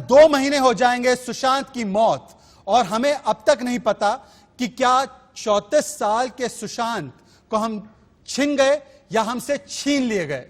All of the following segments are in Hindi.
2 महीने हो जाएंगे सुशांत की मौत और हमें अब तक नहीं पता कि क्या 34 साल के सुशांत को हम छीन गए या हमसे छीन लिए गए।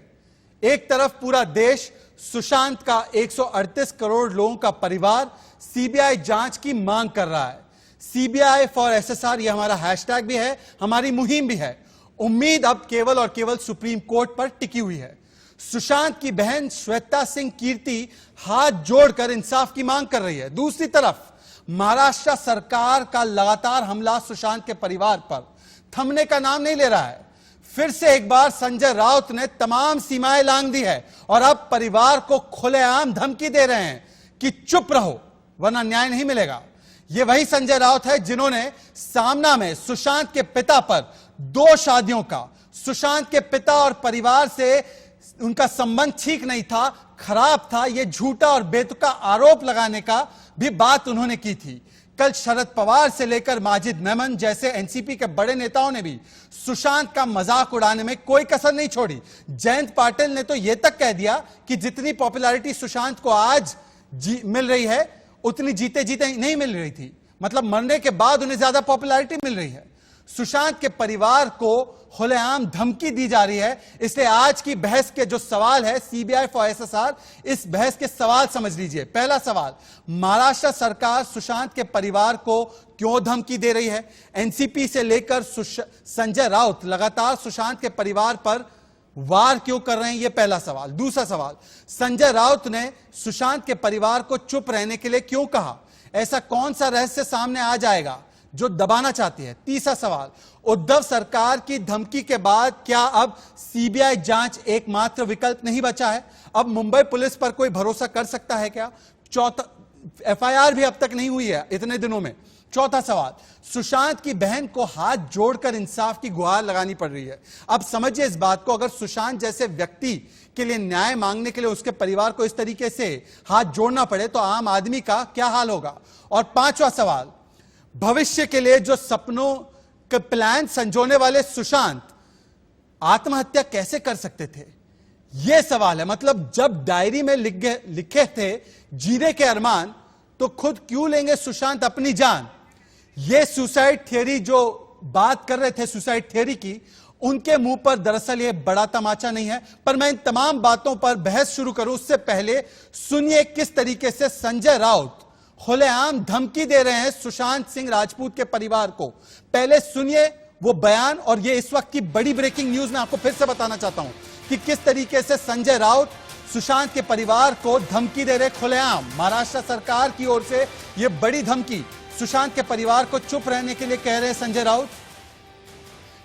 एक तरफ पूरा देश सुशांत का 138 करोड़ लोगों का परिवार सीबीआई जांच की मांग कर रहा है। सीबीआई फॉर एसएसआर यह हमारा हैशटैग भी है, हमारी मुहिम भी है। उम्मीद अब केवल और केवल सुप्रीम कोर्ट पर टिकी हुई है। सुशांत की बहन श्वेता सिंह कीर्ति हाथ जोड़कर इंसाफ की मांग कर रही है। दूसरी तरफ महाराष्ट्र सरकार का लगातार हमला सुशांत के परिवार पर थमने का नाम नहीं ले रहा है। फिर से एक बार संजय राउत ने तमाम सीमाएं लांघ दी है और अब परिवार को खुलेआम धमकी दे रहे हैं कि चुप रहो वरना न्याय नहीं मिलेगा। यह वही संजय राउत है जिन्होंने सामना में सुशांत के पिता पर 2 शादियों का, सुशांत के पिता और परिवार से उनका संबंध ठीक नहीं था, खराब था, यह झूठा और बेतुका आरोप लगाने का भी बात उन्होंने की थी। कल शरद पवार से लेकर माजिद मेमन जैसे एनसीपी के बड़े नेताओं ने भी सुशांत का मजाक उड़ाने में कोई कसर नहीं छोड़ी। जयंत पाटिल ने तो यह तक कह दिया कि जितनी पॉपुलैरिटी सुशांत को आज मिल रही है उतनी जीते जीते नहीं मिल रही थी, मतलब मरने के बाद उन्हें ज्यादा पॉपुलैरिटी मिल रही है। सुशांत के परिवार को खुलेआम धमकी दी जा रही है। इसलिए आज की बहस के जो सवाल है सीबीआई फॉर एसएसआर, इस बहस के सवाल समझ लीजिए। पहला सवाल, महाराष्ट्र सरकार सुशांत के परिवार को क्यों धमकी दे रही है? एनसीपी से लेकर संजय राउत लगातार सुशांत के परिवार पर वार क्यों कर रहे हैं? यह पहला सवाल। दूसरा सवाल, संजय राउत ने सुशांत के परिवार को चुप रहने के लिए क्यों कहा? ऐसा कौन सा रहस्य सामने आ जाएगा जो दबाना चाहती है? तीसरा सवाल, उद्धव सरकार की धमकी के बाद क्या अब सीबीआई जांच एकमात्र विकल्प नहीं बचा है? अब मुंबई पुलिस पर कोई भरोसा कर सकता है क्या? चौथा, एफआईआर भी अब तक नहीं हुई है इतने दिनों में। चौथा सवाल, सुशांत की बहन को हाथ जोड़कर इंसाफ की गुहार लगानी पड़ रही है। अब समझिए इस बात को, अगर सुशांत जैसे व्यक्ति के लिए न्याय मांगने के लिए उसके परिवार को इस तरीके से हाथ जोड़ना पड़े तो आम आदमी का क्या हाल होगा? और पांचवा सवाल, भविष्य के लिए जो सपनों के प्लान संजोने वाले सुशांत आत्महत्या कैसे कर सकते थे? यह सवाल है। मतलब जब डायरी में लिखे थे जीने के अरमान, तो खुद क्यों लेंगे सुशांत अपनी जान? यह सुसाइड थियरी जो बात कर रहे थे सुसाइड थियरी की, उनके मुंह पर दरअसल यह बड़ा तमाचा नहीं है। पर मैं इन तमाम बातों पर बहस शुरू करूं उससे पहले सुनिए किस तरीके से संजय राउत खुलेआम धमकी दे रहे हैं सुशांत सिंह राजपूत के परिवार को। पहले सुनिए वो बयान, और ये इस वक्त की बड़ी ब्रेकिंग न्यूज मैं आपको फिर से बताना चाहता हूं कि किस तरीके से संजय राउत सुशांत के परिवार को धमकी दे रहे खुलेआम। महाराष्ट्र सरकार की ओर से यह बड़ी धमकी, सुशांत के परिवार को चुप रहने के लिए कह रहे हैं संजय राउत।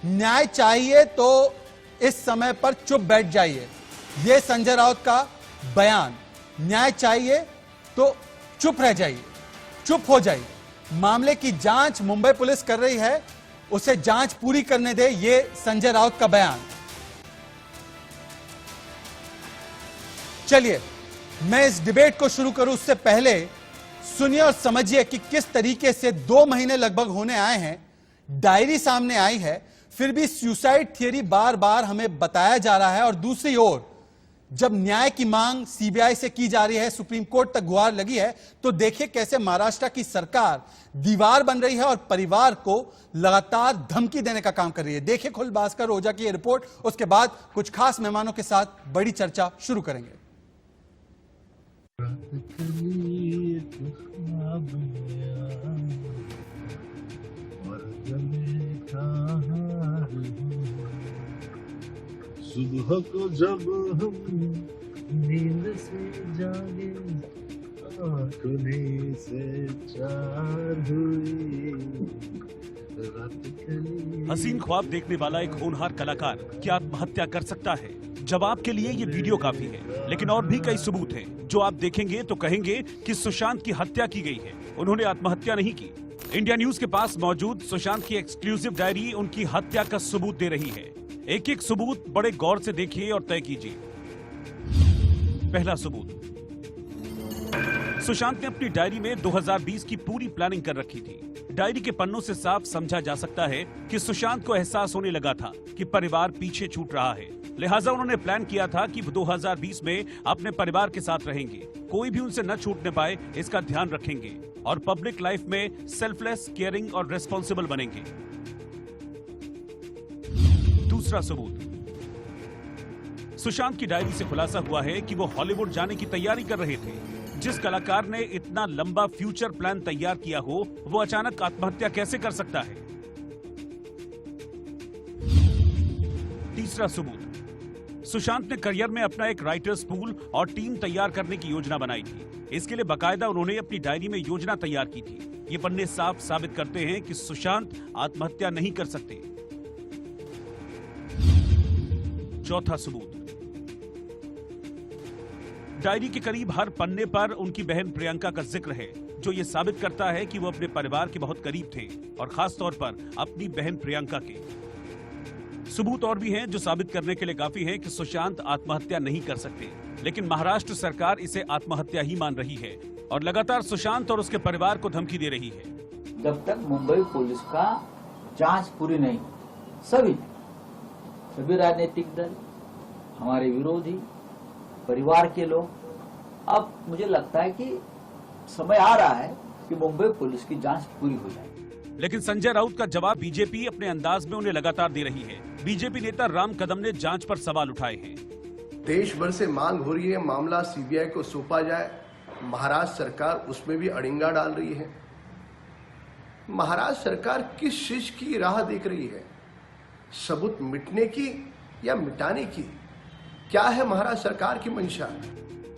न्याय चाहिए तो इस समय पर चुप बैठ जाइए, यह संजय राउत का बयान। न्याय चाहिए तो चुप रह जाइए, चुप हो जाइए। मामले की जांच मुंबई पुलिस कर रही है, उसे जांच पूरी करने दे, यह संजय राउत का बयान। चलिए मैं इस डिबेट को शुरू करूं उससे पहले सुनिए और समझिए कि किस तरीके से 2 महीने लगभग होने आए हैं, डायरी सामने आई है, फिर भी सुसाइड थियरी बार बार हमें बताया जा रहा है। और दूसरी ओर जब न्याय की मांग सीबीआई से की जा रही है, सुप्रीम कोर्ट तक गुहार लगी है, तो देखिए कैसे महाराष्ट्र की सरकार दीवार बन रही है और परिवार को लगातार धमकी देने का काम कर रही है। देखिए खुल भास्कर ओझा की रिपोर्ट, उसके बाद कुछ खास मेहमानों के साथ बड़ी चर्चा शुरू करेंगे। सुबह को जब हम नींद से जागे, आँखों से चार हुई, हसीन ख्वाब देखने वाला एक होनहार कलाकार क्या आत्महत्या कर सकता है? जवाब के लिए ये वीडियो काफी है, लेकिन और भी कई सबूत हैं जो आप देखेंगे तो कहेंगे कि सुशांत की हत्या की गई है, उन्होंने आत्महत्या नहीं की। इंडिया न्यूज के पास मौजूद सुशांत की एक्सक्लूसिव डायरी उनकी हत्या का सबूत दे रही है। एक एक सबूत बड़े गौर से देखिए और तय कीजिए। पहला सबूत, सुशांत ने अपनी डायरी में 2020 की पूरी प्लानिंग कर रखी थी। डायरी के पन्नों से साफ समझा जा सकता है कि सुशांत को एहसास होने लगा था कि परिवार पीछे छूट रहा है। लिहाजा उन्होंने प्लान किया था कि वो 2020 में अपने परिवार के साथ रहेंगे, कोई भी उनसे न छूटने पाए इसका ध्यान रखेंगे और पब्लिक लाइफ में सेल्फलेस, केयरिंग और रेस्पॉन्सिबल बनेंगे। दूसरा सबूत, सुशांत की डायरी से खुलासा हुआ है कि वो हॉलीवुड जाने की तैयारी कर रहे थे। जिस कलाकार ने इतना लंबा फ्यूचर प्लान तैयार किया हो, वो अचानक आत्महत्या कैसे कर सकता है? तीसरा सबूत, सुशांत ने करियर में अपना एक राइटर्स पूल और टीम तैयार करने की योजना बनाई थी। इसके लिए बाकायदा उन्होंने अपनी डायरी में योजना तैयार की थी। ये पन्ने साफ साबित करते हैं कि सुशांत आत्महत्या नहीं कर सकते। चौथा सबूत, डायरी के करीब हर पन्ने पर उनकी बहन प्रियंका का जिक्र है, जो ये साबित करता है कि वो अपने परिवार के बहुत करीब थे और खास तौर पर अपनी बहन प्रियंका के। सबूत और भी हैं जो साबित करने के लिए काफी है कि सुशांत आत्महत्या नहीं कर सकते, लेकिन महाराष्ट्र सरकार इसे आत्महत्या ही मान रही है और लगातार सुशांत और उसके परिवार को धमकी दे रही है। जब तक मुंबई पुलिस का जांच पूरी नहीं, सभी राजनीतिक दल, हमारे विरोधी, परिवार के लोग, अब मुझे लगता है कि समय आ रहा है कि मुंबई पुलिस की जांच पूरी हो जाए। लेकिन संजय राउत का जवाब बीजेपी अपने अंदाज में उन्हें लगातार दे रही है। बीजेपी नेता राम कदम ने जांच पर सवाल उठाए हैं। देश भर से मांग हो रही है मामला सीबीआई को सौंपा जाए। महाराष्ट्र सरकार उसमें भी अड़िंगा डाल रही है। महाराष्ट्र सरकार किस चीज की राह देख रही है? सबूत मिटने की या मिटाने की? क्या है महाराष्ट्र सरकार की मंशा?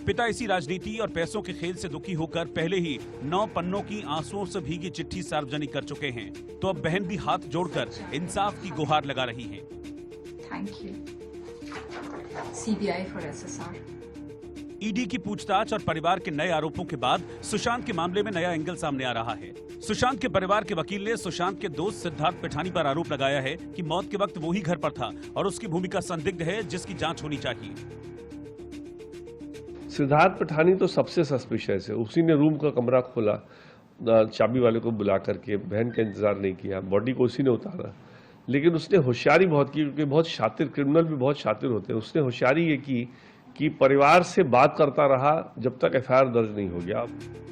पिता इसी राजनीति और पैसों के खेल से दुखी होकर पहले ही 9 पन्नों की आंसुओं से भीगी चिट्ठी सार्वजनिक कर चुके हैं, तो अब बहन भी हाथ जोड़कर इंसाफ की गुहार लगा रही हैं। Thank you CBI for SSR. ED की पूछताछ और परिवार के नए आरोपों के बाद सुशांत के मामले में नया एंगल सामने आ रहा है। सुशांत के परिवार के वकील ने सुशांत के दोस्त सिद्धार्थ पिठानी पर आरोप लगाया है कि मौत के वक्त वो ही घर पर था और उसकी भूमिका संदिग्ध है, जिसकी जांच होनी चाहिए। सिद्धार्थ पिठानी तो सबसे सस्पिशियस है। उसी ने रूम का कमरा खोला, चाबी वाले को बुला करके, बहन का इंतजार नहीं किया, बॉडी को उसी ने उतारा। लेकिन उसने होशियारी बहुत की, क्योंकि बहुत शातिर क्रिमिनल भी बहुत शातिर होते हैं। उसने होशियारी ये की कि परिवार से बात करता रहा जब तक एफआईआर दर्ज नहीं हो गया।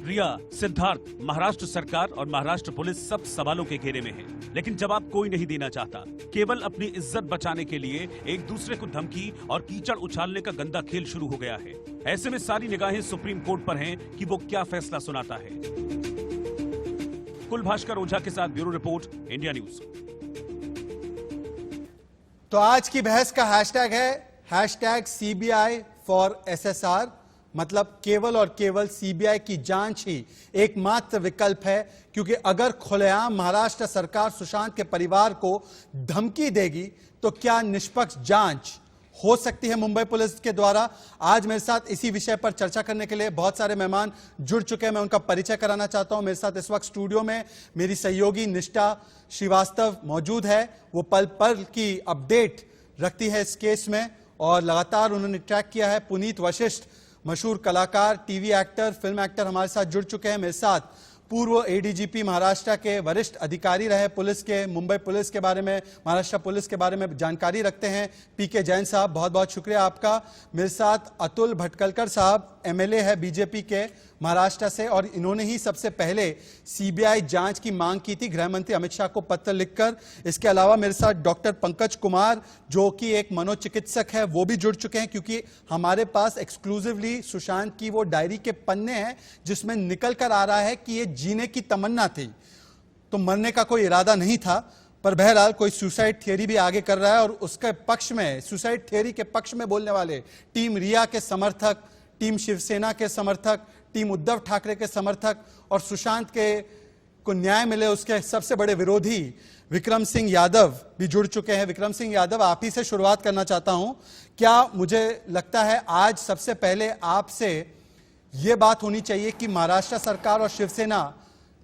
रिया, सिद्धार्थ, महाराष्ट्र सरकार और महाराष्ट्र पुलिस सब सवालों के घेरे में है, लेकिन जवाब कोई नहीं देना चाहता। केवल अपनी इज्जत बचाने के लिए एक दूसरे को धमकी और कीचड़ उछालने का गंदा खेल शुरू हो गया है। ऐसे में सारी निगाहें सुप्रीम कोर्ट पर हैं कि वो क्या फैसला सुनाता है। कुलभास्कर ओझा के साथ ब्यूरो रिपोर्ट, इंडिया न्यूज। तो आज की बहस का हैशटैग है CBI फॉर SSR, मतलब केवल और केवल सीबीआई की जांच ही एकमात्र विकल्प है, क्योंकि अगर खुलेआम महाराष्ट्र सरकार सुशांत के परिवार को धमकी देगी तो क्या निष्पक्ष जांच हो सकती है मुंबई पुलिस के द्वारा? आज मेरे साथ इसी विषय पर चर्चा करने के लिए बहुत सारे मेहमान जुड़ चुके हैं। मैं उनका परिचय कराना चाहता हूं। मेरे साथ इस वक्त स्टूडियो में मेरी सहयोगी निष्ठा श्रीवास्तव मौजूद है। वो पल पल की अपडेट रखती है इस केस में और लगातार उन्होंने ट्रैक किया है। पुनीत वशिष्ठ, मशहूर कलाकार, टीवी एक्टर, फिल्म एक्टर, हमारे साथ जुड़ चुके हैं। मेरे साथ पूर्व एडीजीपी महाराष्ट्र के वरिष्ठ अधिकारी रहे पुलिस के, मुंबई पुलिस के बारे में, महाराष्ट्र पुलिस के बारे में जानकारी रखते हैं, पीके जैन साहब, बहुत बहुत शुक्रिया आपका। मेरे साथ अतुल भटकलकर साहब, एमएलए है बीजेपी के महाराष्ट्र से, और इन्होंने ही सबसे पहले सीबीआई जांच की मांग की थी गृह मंत्री अमित शाह को पत्र लिखकर। इसके अलावा मेरे साथ डॉक्टर पंकज कुमार, जो कि एक मनोचिकित्सक है, वो भी जुड़ चुके हैं, क्योंकि हमारे पास एक्सक्लूसिवली सुशांत की वो डायरी के पन्ने हैं जिसमें निकल कर आ रहा है कि ये जीने की तमन्ना थी, तो मरने का कोई इरादा नहीं था। पर बहरहाल कोई सुसाइड थियरी भी आगे कर रहा है, और उसके पक्ष में, सुसाइड थियरी के पक्ष में बोलने वाले टीम रिया के समर्थक, टीम शिवसेना के समर्थक, टीम उद्धव ठाकरे के समर्थक और सुशांत के को न्याय मिले उसके सबसे बड़े विरोधी विक्रम सिंह यादव भी जुड़ चुके हैं। विक्रम सिंह यादव, आप ही से शुरुआत करना चाहता हूं। क्या मुझे लगता है आज सबसे पहले आपसे यह बात होनी चाहिए कि महाराष्ट्र सरकार और शिवसेना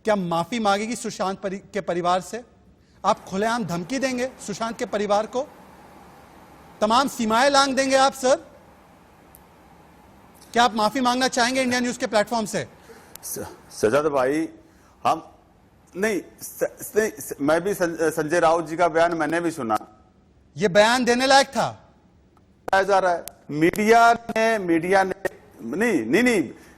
क्या माफी मांगेगी सुशांत के परिवार से? आप खुलेआम धमकी देंगे सुशांत के परिवार को? तमाम सीमाएं लांघ देंगे आप सर? क्या आप माफी मांगना चाहेंगे इंडिया न्यूज के प्लेटफॉर्म से? सजाद भाई, हम नहीं, मैं भी संजय राउत जी का बयान मैंने भी सुना। यह बयान देने लायक था? बताया जा रहा है। मीडिया ने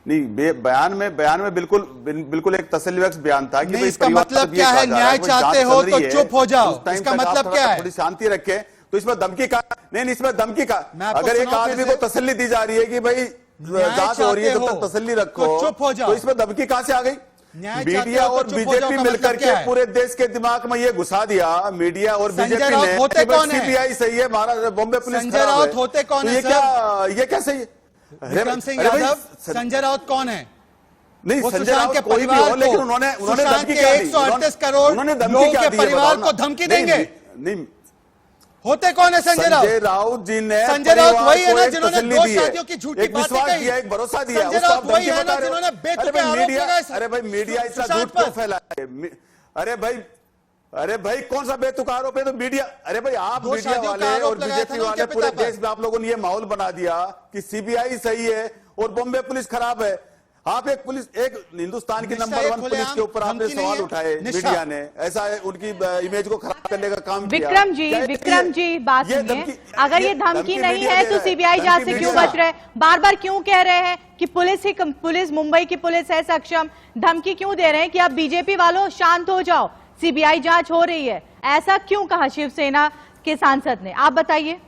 नहीं, बयान में बिल्कुल एक तसल्लीबख्श बयान था कि नहीं, भाई इसका परिवार मतलब पर क्या ये है? कहा जा रहा न्याय कोई चाहते जांच हो चल तो रही है, चुप हो जाओ। उस टाइम इसका तक आप मतलब थोड़ा क्या है? थोड़ी शांति रखें। तो इसमें धमकी का नहीं, इसमें धमकी का, मैं आपको अगर एक सुनाऊं आदमी फिर को से? तसल्ली दी जा रही है कि भाई न्याय जांच हो रही है, चाहते जब तक हो तसल्ली रखो, तो चुप हो जाओ। तो इसमें धमकी कहां से आ गई? न्याय चाहते मीडिया हो तो और चुप हो जाओ बीजेपी का मिलकर मतलब क्या के है? पूरे देश के दिमाग में ये घुसा दिया, मीडिया और संजय बीजेपी राउत ने, होते कौन है? सीबीआई सही है, महाराष्ट्र बॉम्बे पुलिस संजय खराब राउत है। होते कौन तो है, ये क्या सही है? विक्रम सिंह अरे भाई, यादव, संजय राउत कौन है? नहीं, वो संजय सुशांत राउत के कोई भी परिवार हो, लेकिन को, उन्होंने सुशांत धमकी के क्या दी? 138 करोड़ उन्होंने धमकी लोगों क्या के दी है? परिवार बताओ को ना। धमकी नहीं, देंगे? नहीं, होते कौन है संजय राउत? राउत जी ने संजय राउत परिवार वही है को ना एक जिन्होंने तसल्ली दो दी है, शादियों की झूठी एक बातें विश्वास कही। दिया, एक भरोसा दिया। संजय उसको राउत आप वही धमकी है ना बता रहे हो। जिन्होंने बेतुके अरे भाई आरोप मीडिया, लगाए अरे भाई मीडिया इतना सुशांत झूठ क्यों पर। फैला है? अरे भाई कौन सा बेतुका आरोप है? तो मीडिया, अरे भाई आप दो मीडिया शादियों का वाले आरोप और लगाया बीजेपी था ना वाले उनके पूरे पिता पर। देश में आप लोगों ने ये माहौल बना दिया कि सीबीआई सही है और बॉम्बे पुलिस खराब है। आप एक हिंदुस्तान की निष्ठा नंबर एक 1 पुलिस खुलेआम के ऊपर आपने धमकी नहीं सवाल है। उठाए, निष्ठा। मीडिया ने ऐसा उनकी इमेज को खराब करने का काम किया। विक्रम जी बात ये सुनिए। धमकी- अगर ये धमकी नहीं मीडिया है दे तो रहा है। सीबीआई धमकी जांच से क्यों मीडिया- बच रहे हैं? बार बार क्यों कह रहे हैं कि पुलिस मुंबई की पुलिस है सक्षम? धमकी क्यों दे रहे हैं कि आप बीजेपी वालों शांत हो जाओ, सीबीआई जांच हो रही है? ऐसा क्यों कहा शिवसेना के सांसद ने? आप बताइए।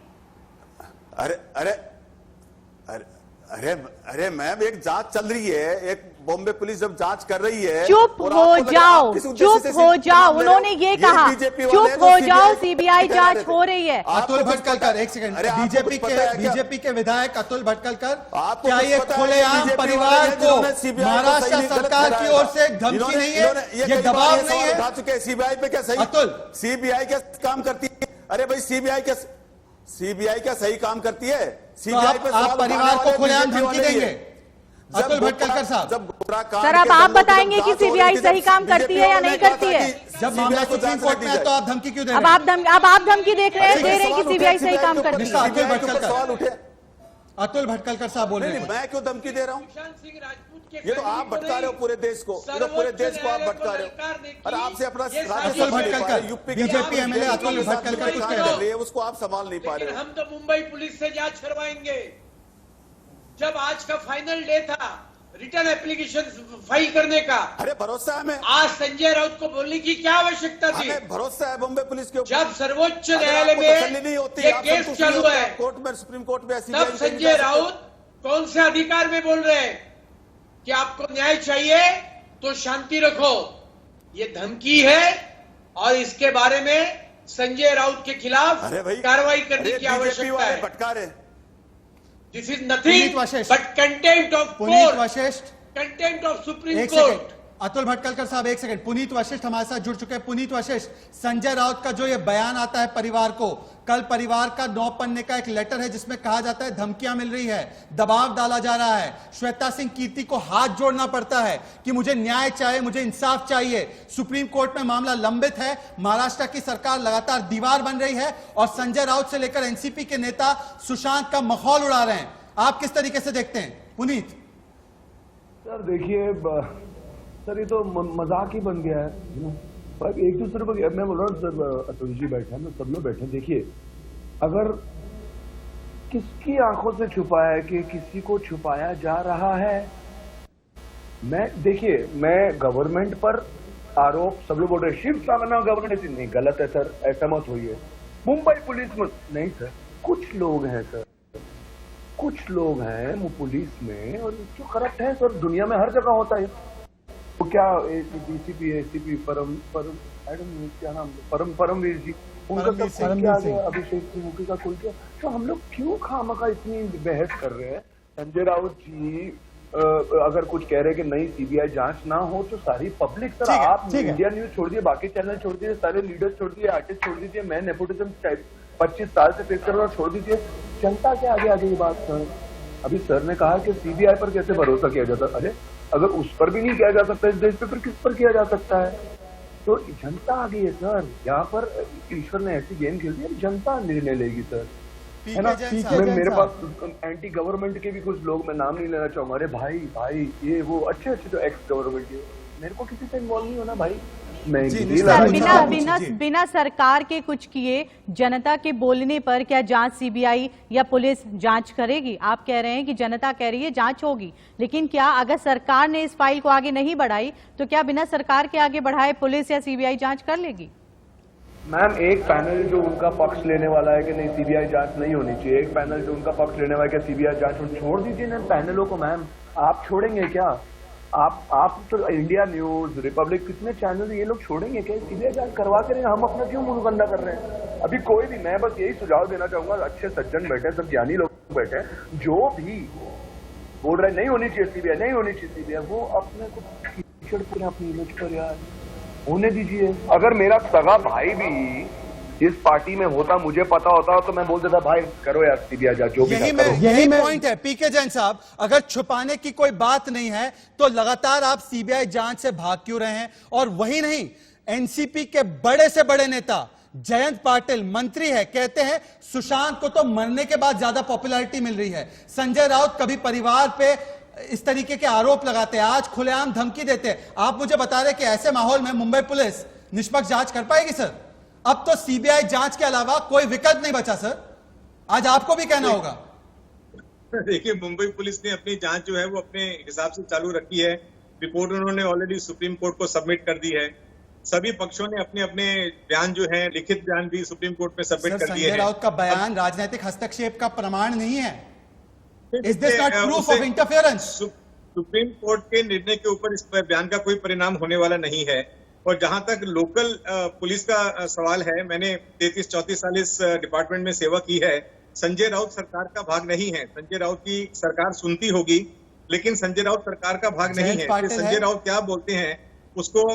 अरे मैम, एक जांच चल रही है, एक बॉम्बे पुलिस जब जांच कर रही है, चुप और हो आपको लग रहा है जाओ, आप किस उद्देश्य चुप से हो जाओ। ले रहे हो? उन्होंने ये कहा बीजेपी वाले चुप हैं जो हो जाओ, CBI सीबीआई कह जांच रहे थे। हो रही है। अतुल आपको कुछ पता भटकलकर, है? एक सेकंड, अरे आपको बीजेपी कुछ पता है के क्या? बीजेपी के विधायक अतुल भटकलकर, आपको क्या कुछ ये पता है खुलेआम बीजेपी वाले परिवार हैं को जिन्होंने CBI को महाराष्ट्र सही गलत सरकार की ठहराया? ओर से एक धमकी नहीं है, ये कई बार दबाव ये नहीं सवाल है? उठा चुके हैं सीबीआई पे क्या सही? अतुल। सीबीआई क्या काम करती है? अरे भाई सीबीआई क्या सही काम करती है? तो सीबीआई पे आप परिवार को खुलेआम धमकी देंगे? जब अतुल भटकलकर साहब, जब गोरा कांड सर, के अब आप दंगों की बताएंगे जब कि जांच हो CBI रही थी, सही जब काम करती है या नहीं बीजेपी वालों ने करती कहा है? था कि जब मामला CBI को सुप्रीम जांच कोर्ट दी में है जाए। तो आप धमकी क्यों दे अब रहे हैं? आप धमकी देख रहे हैं, दे रहे हैं कि सवाल सीबीआई उठे, सही काम के ऊपर करती है। अतुल CBI के ऊपर भटकलकर। सवाल उठे। अतुल भटकलकर साहब बोल रहे नहीं, हैं। मैं क्यों धमकी दे रहा हूँ? ये तो आप भटका रहे हो पूरे देश को, ये तो पूरे देश को आप भटका रहे हो। और आपसे अपना अतुल भटकलकर, बीजेपी एमएलए अतुल भटकलकर कुछ कह रहे हैं। उसको आप संभाल नहीं पा रहे हो। हम तो मुंबई पुलिस से जांच करवाएंगे। जब आज का फाइनल डे था रिटर्न एप्लीकेशन फाइल करने का, अरे भरोसा है हमें, आज संजय राउत को बोलने की क्या आवश्यकता थी? हमें भरोसा है बॉम्बे पुलिस के ऊपर। जब सर्वोच्च अगर न्यायालय आपको तसल्ली नहीं में होती, ये आप केस संतुष्ट चालू नहीं होते, है, कोर्ट में, सुप्रीम कोर्ट में तब संजय राउत कौन से अधिकार में बोल रहे हैं कि आपको न्याय चाहिए तो शांति रखो? ये धमकी है और इसके बारे में संजय राउत के खिलाफ कार्रवाई करने की आवश्यकता है। भटका रहे। This is Puneet nothing Vashishtha. But contempt of Puneet court, Vashishtha, contempt of supreme एक कोर्ट। सेकंड, अतुल भटकलकर साहब एक सेकंड। पुनीत वशिष्ठ हमारे साथ जुड़ चुके हैं। पुनीत वशिष्ठ, संजय राउत का जो ये बयान आता है परिवार को, कल परिवार का 9 पन्ने का एक लेटर है जिसमें कहा जाता है धमकियां मिल रही है, दबाव डाला जा रहा है, श्वेता सिंह कीर्ति को हाथ जोड़ना पड़ता है कि मुझे न्याय चाहिए, मुझे इंसाफ चाहिए। सुप्रीम कोर्ट में मामला लंबित है, महाराष्ट्र की सरकार लगातार दीवार बन रही है और संजय राउत से लेकर एनसीपी के नेता सुशांत का मखौल उड़ा रहे हैं। आप किस तरीके से देखते हैं पुनीत? सर देखिए सर, ये तो मजाक ही बन गया है। पर एक दूसरे पर मैं बोल रहा हूँ सर, अतुल जी बैठे हैं, सब लोग बैठे। देखिए, अगर किसकी आंखों से छुपा है कि किसी को छुपाया जा रहा है, मैं गवर्नमेंट पर आरोप, सब लोग बोल रहे शिवसेना गवर्नमेंट ऐसी नहीं, गलत है सर, ऐसा मत होइए। मुंबई पुलिस में नहीं सर, कुछ लोग हैं सर, कुछ लोग हैं वो पुलिस में और जो करप्ट है सर, दुनिया में हर जगह होता है। तो क्या डीसीपी एसीपी परमवीर जी, उनका सब क्या अभिषेक सिंह का कोई क्या, तो हम लोग क्यों खामखा इतनी बहस कर रहे हैं? संजय राउत जी अगर कुछ कह रहे हैं कि नहीं सीबीआई जांच ना हो तो सारी पब्लिक सर, आप इंडिया न्यूज छोड़ दिए, बाकी चैनल छोड़ दिए, सारे लीडर्स छोड़ दिए, आर्टिस्ट छोड़ दीजिए, मैं नेपोटिज्म 25 साल से फेस कर रहा हूँ, छोड़ दीजिए, जनता के आगे आ गई बात सर। अभी सर ने कहा कि सीबीआई पर कैसे भरोसा किया जाता, अरे अगर उस पर भी नहीं किया जा सकता इस देश पे, फिर किस पर किया जा सकता है? तो जनता आ गई है सर, यहाँ पर ईश्वर ने ऐसी गेम खेल दी, जनता निर्णय लेगी सर, है ना? मेरे पास एंटी गवर्नमेंट के भी कुछ लोग, मैं नाम नहीं लेना चाहूंगा, अरे भाई ये वो अच्छे जो एक्स गवर्नमेंट के, मेरे को किसी से इन्वॉल्व नहीं होना भाई, नहीं जी, गिरी। सर, बिना- बिना सरकार के कुछ किए जनता के बोलने पर क्या जांच सीबीआई या पुलिस जांच करेगी? आप कह रहे हैं कि जनता कह रही है जांच होगी, लेकिन क्या अगर सरकार ने इस फाइल को आगे नहीं बढ़ाई तो क्या बिना सरकार के आगे बढ़ाए पुलिस या सीबीआई जांच कर लेगी? मैम, एक पैनल जो उनका पक्ष लेने वाला है कि नहीं सीबीआई जांच नहीं होनी चाहिए, एक पैनल जो उनका पक्ष लेने वाला है कि सीबीआई जांच छोड़ दीजिए ना पैनलों को। मैम, आप छोड़ेंगे क्या? आप तो इंडिया न्यूज, रिपब्लिक, कितने चैनल ये लोग छोड़ेंगे क्या? सीबीआई जांच करवा के हम अपना क्यों मुंह गंदा कर रहे हैं? अभी कोई भी, मैं बस यही सुझाव देना चाहूंगा, अच्छे सज्जन बैठे, सब ज्ञानी लोग बैठे, जो भी बोल रहे नहीं होनी चाहिए सीबीआई, नहीं होनी चाहिए सीबीआई, वो अपने को कीचड़ करें अपनी इमेज पर यार, होने दीजिए। अगर मेरा सगा भाई भी इस पार्टी में होता, मुझे पता होता तो मैं बोल देता भाई करो यार सीबीआई जांच, जो भी यही पॉइंट है पीके जैन साहब। अगर छुपाने की कोई बात नहीं है तो लगातार आप सीबीआई जांच से भाग क्यों रहे हैं? और वही नहीं, एनसीपी के बड़े से बड़े नेता जयंत पाटिल मंत्री है, कहते हैं सुशांत को तो मरने के बाद ज्यादा पॉपुलैरिटी मिल रही है। संजय राउत कभी परिवार पे इस तरीके के आरोप लगाते हैं, आज खुलेआम धमकी देते हैं। आप मुझे बता रहे कि ऐसे माहौल में मुंबई पुलिस निष्पक्ष जांच कर पाएगी? सर, अब तो सीबीआई जांच के अलावा कोई विकल्प नहीं बचा सर, आज आपको भी कहना होगा। देखिए, मुंबई पुलिस ने अपनी जांच जो है वो अपने हिसाब से चालू रखी है। रिपोर्ट उन्होंने ऑलरेडी सुप्रीम कोर्ट को सबमिट कर दी है। सभी पक्षों ने अपने अपने बयान जो है, लिखित बयान भी सुप्रीम कोर्ट में सबमिट कर दिए हैं। संजय राउत का बयान राजनीतिक हस्तक्षेप का प्रमाण नहीं है। Is this not proof of interference? Supreme court के निर्णय के ऊपर इस बयान का कोई परिणाम होने वाला नहीं है। और जहां तक लोकल पुलिस का सवाल है, मैंने 33-34 साल इस डिपार्टमेंट में सेवा की है। संजय राउत सरकार का भाग नहीं है। संजय राउत की सरकार सुनती होगी, लेकिन संजय राउत सरकार का भाग नहीं है। संजय राउत क्या बोलते हैं उसको,